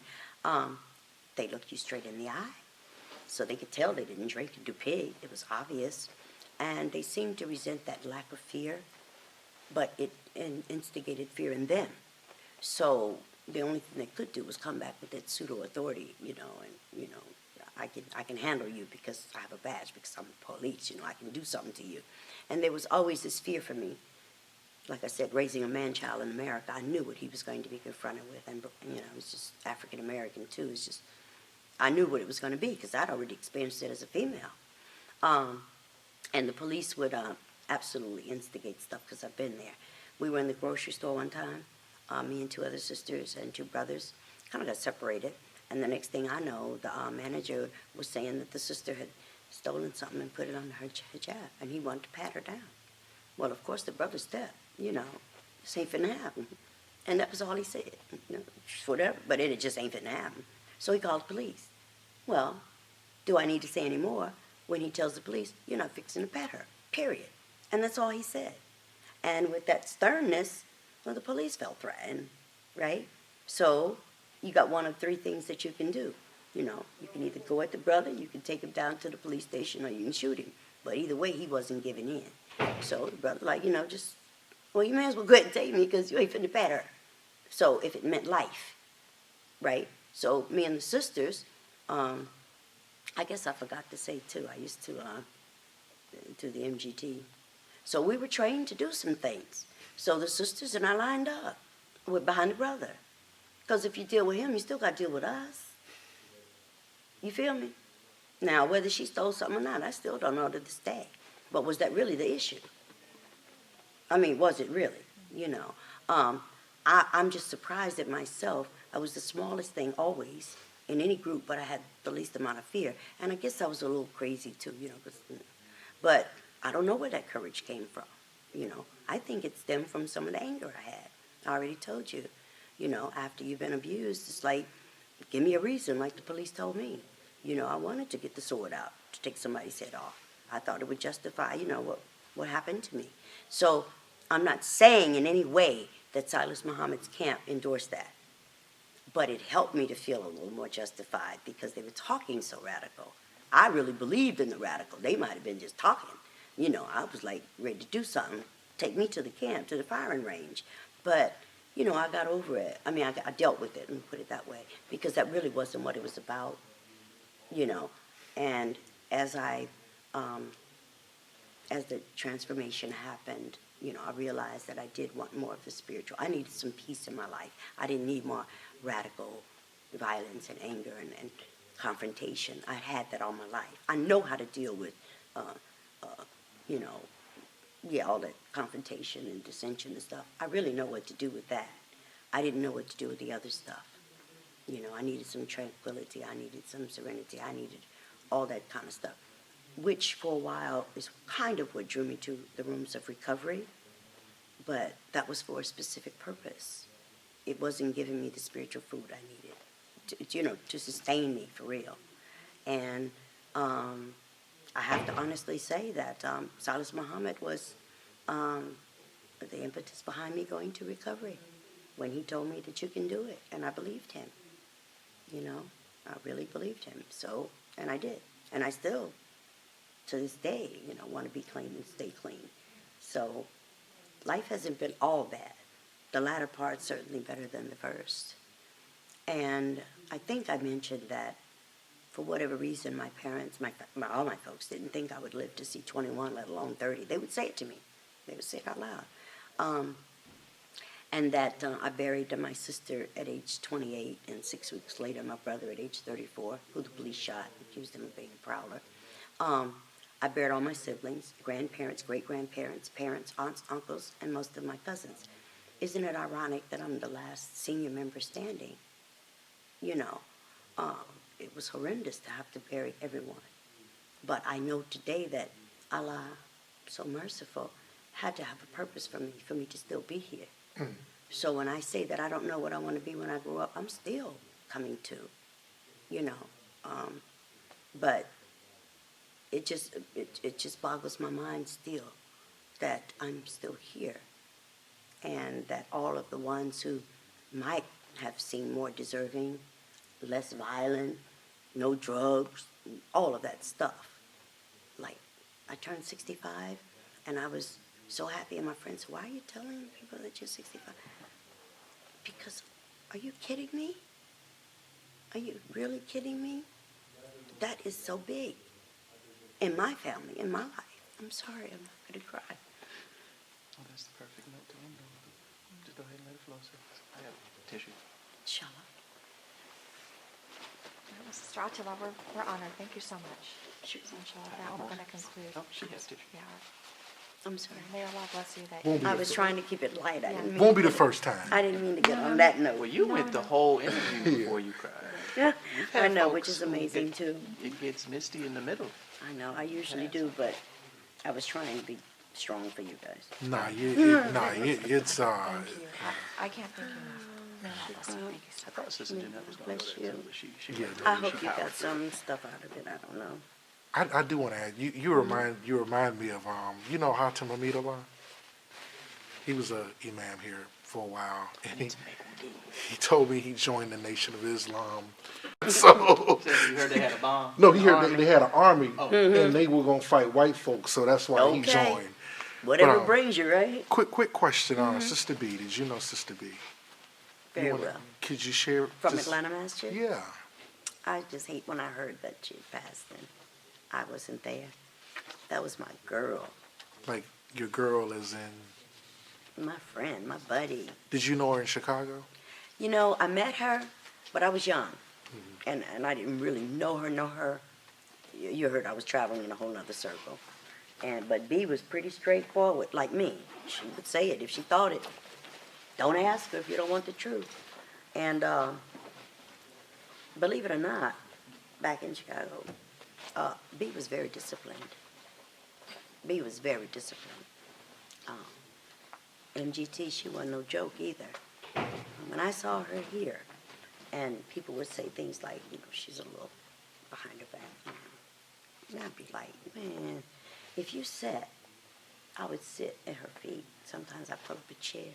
they looked you straight in the eye. So they could tell they didn't drink and do pig. It was obvious. And they seemed to resent that lack of fear, but it instigated fear in them. So the only thing they could do was come back with that pseudo-authority, and, I can handle you because I have a badge, because I'm the police, I can do something to you. And there was always this fear for me. Like I said, raising a man-child in America, I knew what he was going to be confronted with. And, it was just African-American, too. It's just, I knew what it was going to be because I'd already experienced it as a female. And the police would absolutely instigate stuff because I've been there. We were in the grocery store one time, me and 2 other sisters and 2 brothers, kind of got separated. And the next thing I know, the manager was saying that the sister had stolen something and put it on her hijab, and he wanted to pat her down. Well, of course, the brother stepped, this ain't finna happen. And that was all he said. You know, whatever, but it just ain't finna happen. So he called the police. Well, do I need to say any more when he tells the police, you're not fixing to pat her, period. And that's all he said. And with that sternness, well, the police felt threatened, right? So you got one of three things that you can do. You know, you can either go at the brother, you can take him down to the police station, or you can shoot him. But either way, he wasn't giving in. So the brother, like, you know, just, well, you may as well go ahead and take me because you ain't finna pat her. So if it meant life, right? So me and the sisters, I guess I forgot to say too, I used to do the MGT. So we were trained to do some things. So the sisters and I lined up. We're behind the brother. Because if you deal with him, you still got to deal with us. You feel me? Now, whether she stole something or not, I still don't know to this day. But was that really the issue? I mean, was it really? You know, I'm just surprised at myself. I was the smallest thing always in any group, but I had the least amount of fear. And I guess I was a little crazy too, you know. But I don't know where that courage came from. You know, I think it stemmed from some of the anger I had. I already told you. You know, after you've been abused, it's like, give me a reason, like the police told me. You know, I wanted to get the sword out to take somebody's head off. I thought it would justify, you know, what happened to me. So I'm not saying in any way that Silas Muhammad's camp endorsed that. But it helped me to feel a little more justified because they were talking so radical. I really believed in the radical. They might have been just talking. You know, I was like ready to do something. Take me to the camp, to the firing range. But, you know, I got over it. I mean, I dealt with it, let me put it that way, because that really wasn't what it was about, you know. And as the transformation happened, you know, I realized that I did want more of the spiritual. I needed some peace in my life. I didn't need more radical violence and anger and confrontation. I had that all my life. I know how to deal with, you know, yeah, all that confrontation and dissension and stuff. I really know what to do with that. I didn't know what to do with the other stuff. You know, I needed some tranquility. I needed some serenity. I needed all that kind of stuff, which for a while is kind of what drew me to the rooms of recovery, but that was for a specific purpose. It wasn't giving me the spiritual food I needed, to, you know, to sustain me for real. And I have to honestly say that Silas Muhammad was the impetus behind me going to recovery when he told me that you can do it, and I believed him. You know, I really believed him. So, and I did, and I still, to this day, you know, want to be clean and stay clean. So, life hasn't been all bad. The latter part's certainly better than the first. And I think I mentioned that for whatever reason, my parents, all my folks didn't think I would live to see 21, let alone 30. They would say it to me. They would say it out loud. And that I buried my sister at age 28, and 6 weeks later, my brother at age 34, who the police shot, accused him of being a prowler. I buried all my siblings, grandparents, great-grandparents, parents, aunts, uncles, and most of my cousins. Isn't it ironic that I'm the last senior member standing? You know, it was horrendous to have to bury everyone. But I know today that Allah, so merciful, had to have a purpose for me to still be here. So when I say that I don't know what I want to be when I grow up, I'm still coming to, you know. But it just boggles my mind still that I'm still here, and that all of the ones who might have seemed more deserving, less violent, no drugs, all of that stuff. Like, I turned 65, and I was so happy, and my friends said, why are you telling people that you're 65? Because, are you kidding me? Are you really kidding me? That is so big. In my family, in my life. I'm sorry, I'm not going to cry. Oh, that's the perfect note to end on. Just go ahead and let it flow, sir. I have tissue. Inshallah. Well, Sister Atallah, we're honored. Thank you so much. Sure. Inshallah, that we're going to conclude. Oh, she has tissue. Yeah. I'm sorry. May Allah bless you. That Won't be I the was trying to keep it light. I didn't mean Won't be to the get first time. I didn't mean to get on that note. Well, you went the whole interview Yeah. before you cried. Yeah, We've I had know, folks which is who amazing get- too. It gets misty in the middle. I know, I usually do, but I was trying to be strong for you guys. Nah, it's I can't thank you enough. No, bless you. Thank you so I thought Sister Jeanette was going to Bless go there you. too, but she Yeah. I hope you got some stuff out of it. I don't know. I do want to add. You remind me of you know Hatem Hamidullah. He was a imam here for a while, and he told me he joined the Nation of Islam. So You heard they had a bomb? no, he heard they had an army, Oh. and they were gonna fight white folks, so that's why he Okay. joined. Whatever But, brings you, right? Quick question, Sister B. Did you know Sister B? Very You wanna- well. Could you share From just- Atlanta, Massachusetts? Yeah. I just hate when I heard that she passed and I wasn't there. That was my girl, Like your girl is in. my friend, my buddy. Did you know her in Chicago? You know, I met her, but I was young. And I didn't really know her. You heard I was traveling in a whole nother circle. But B was pretty straightforward, like me. She would say it if she thought it. Don't ask her if you don't want the truth. And believe it or not, back in Chicago, B was very disciplined. B was very disciplined. MGT, she wasn't no joke either. When I saw her here, and people would say things like, you know, she's a little behind her back, you know. And I'd be like, man, if you sat, I would sit at her feet. Sometimes I pull up a chair.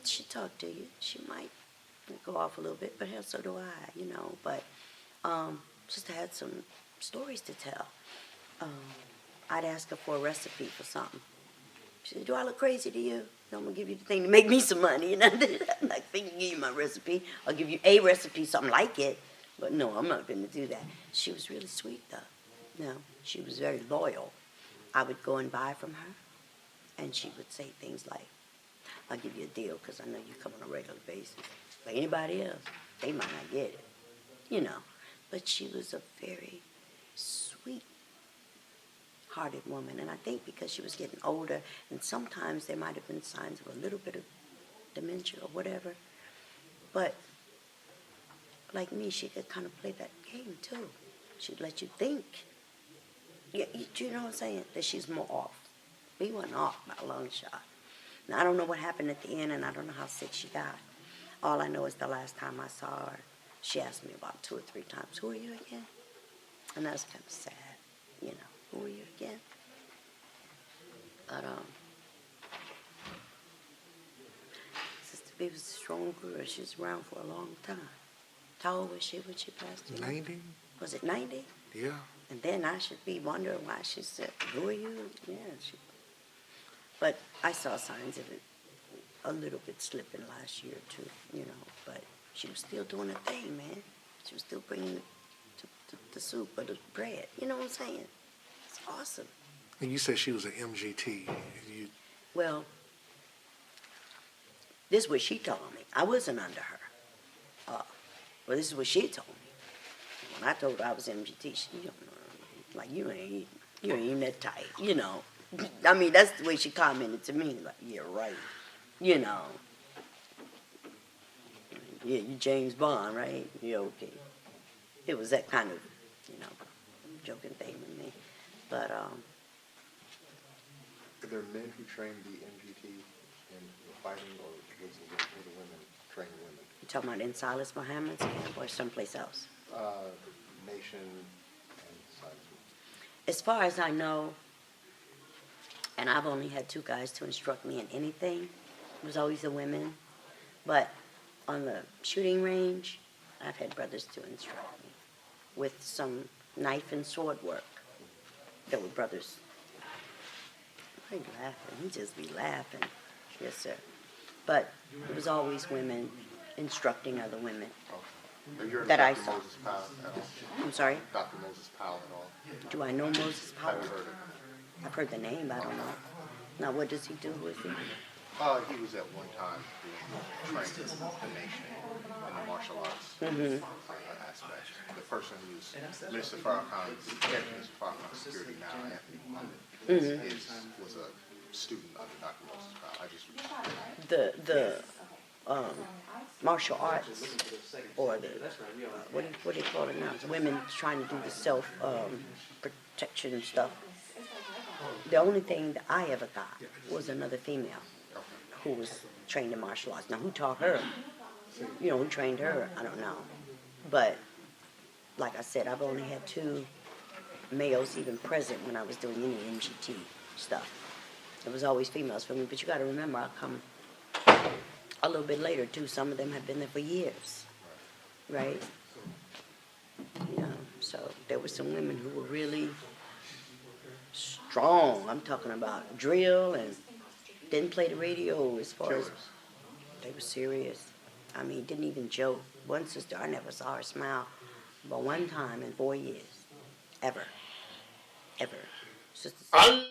She talk to you. She might go off a little bit, but hell, so do I, you know. But just had some stories to tell. I'd ask her for a recipe for something. She said, do I look crazy to you? No, I'm going to give you the thing to make me some money. And I'm not thinking give you my recipe. I'll give you a recipe, something like it. But no, I'm not going to do that. She was really sweet, though. No, she was very loyal. I would go and buy from her, and she would say things like, I'll give you a deal because I know you come on a regular basis. Like anybody else, they might not get it, you know. But she was a very sweet hearted woman, and I think because she was getting older, and sometimes there might have been signs of a little bit of dementia or whatever, but like me, she could kind of play that game too. She'd let you think. Yeah, you know what I'm saying? That she's more off. We wasn't off by a long shot. Now, I don't know what happened at the end, and I don't know how sick she got. All I know is the last time I saw her, she asked me about 2 or 3 times, who are you again? And that was kind of sad, you know. Who are you again? But, Sister B was a strong girl. She was around for a long time. How old was she when she passed away? 90? Was it 90? Yeah. And then I should be wondering why she said, who are you? Yeah, but I saw signs of it a little bit slipping last year too, you know, but she was still doing her thing, man. She was still bringing the soup or the bread, you know what I'm saying? It's awesome. And you said she was an MGT. Well, this is what she told me. I wasn't under her. Well, this is what she told me. When I told her I was MGT, she don't know. Like, you ain't even that tight, you know. I mean, that's the way she commented to me. Like, yeah, right. You know. Yeah, you James Bond, right? Yeah, okay. It was that kind of, you know, joking thing with me. But, Are there men who train the MGT in fighting, or was the women train women? you talking about in Silas Muhammad's camp or someplace else? Nation and Silas. As far as I know, and I've only had 2 guys to instruct me in anything, it was always the women. But on the shooting range, I've had brothers to instruct me with some knife and sword work. There were brothers. Why are you laughing? He just be laughing. Yes, sir. But it was always women instructing other women. Have you heard That of I Dr. saw. Moses Powell at all? I'm sorry? Dr. Moses Powell at all? Do I know Moses Powell? Have you heard of him? I've heard the name, but I don't know. Now, what does he do? Who is he? He was at one time training the nation in the martial arts aspect. The person who's Minister Farrakhan's head of Minister Farrakhan's security now, Anthony Muhammad, was a student under Dr. Moses Powell. I just The martial arts, or the what do you call it now? Women trying to do the self protection stuff. the only thing that I ever got was another female who was trained in martial arts. Now, who taught her? Who trained her? I don't know. But like I said, I've only had 2 males even present when I was doing any MGT stuff. It was always females for me. But you got to remember, I come a little bit later too. Some of them have been there for years, right? So there were some women who were really strong. I'm talking about drill and didn't play the radio as far as they were serious. I mean, didn't even joke. One sister, I never saw her smile, but one time in 4 years, ever. Sister.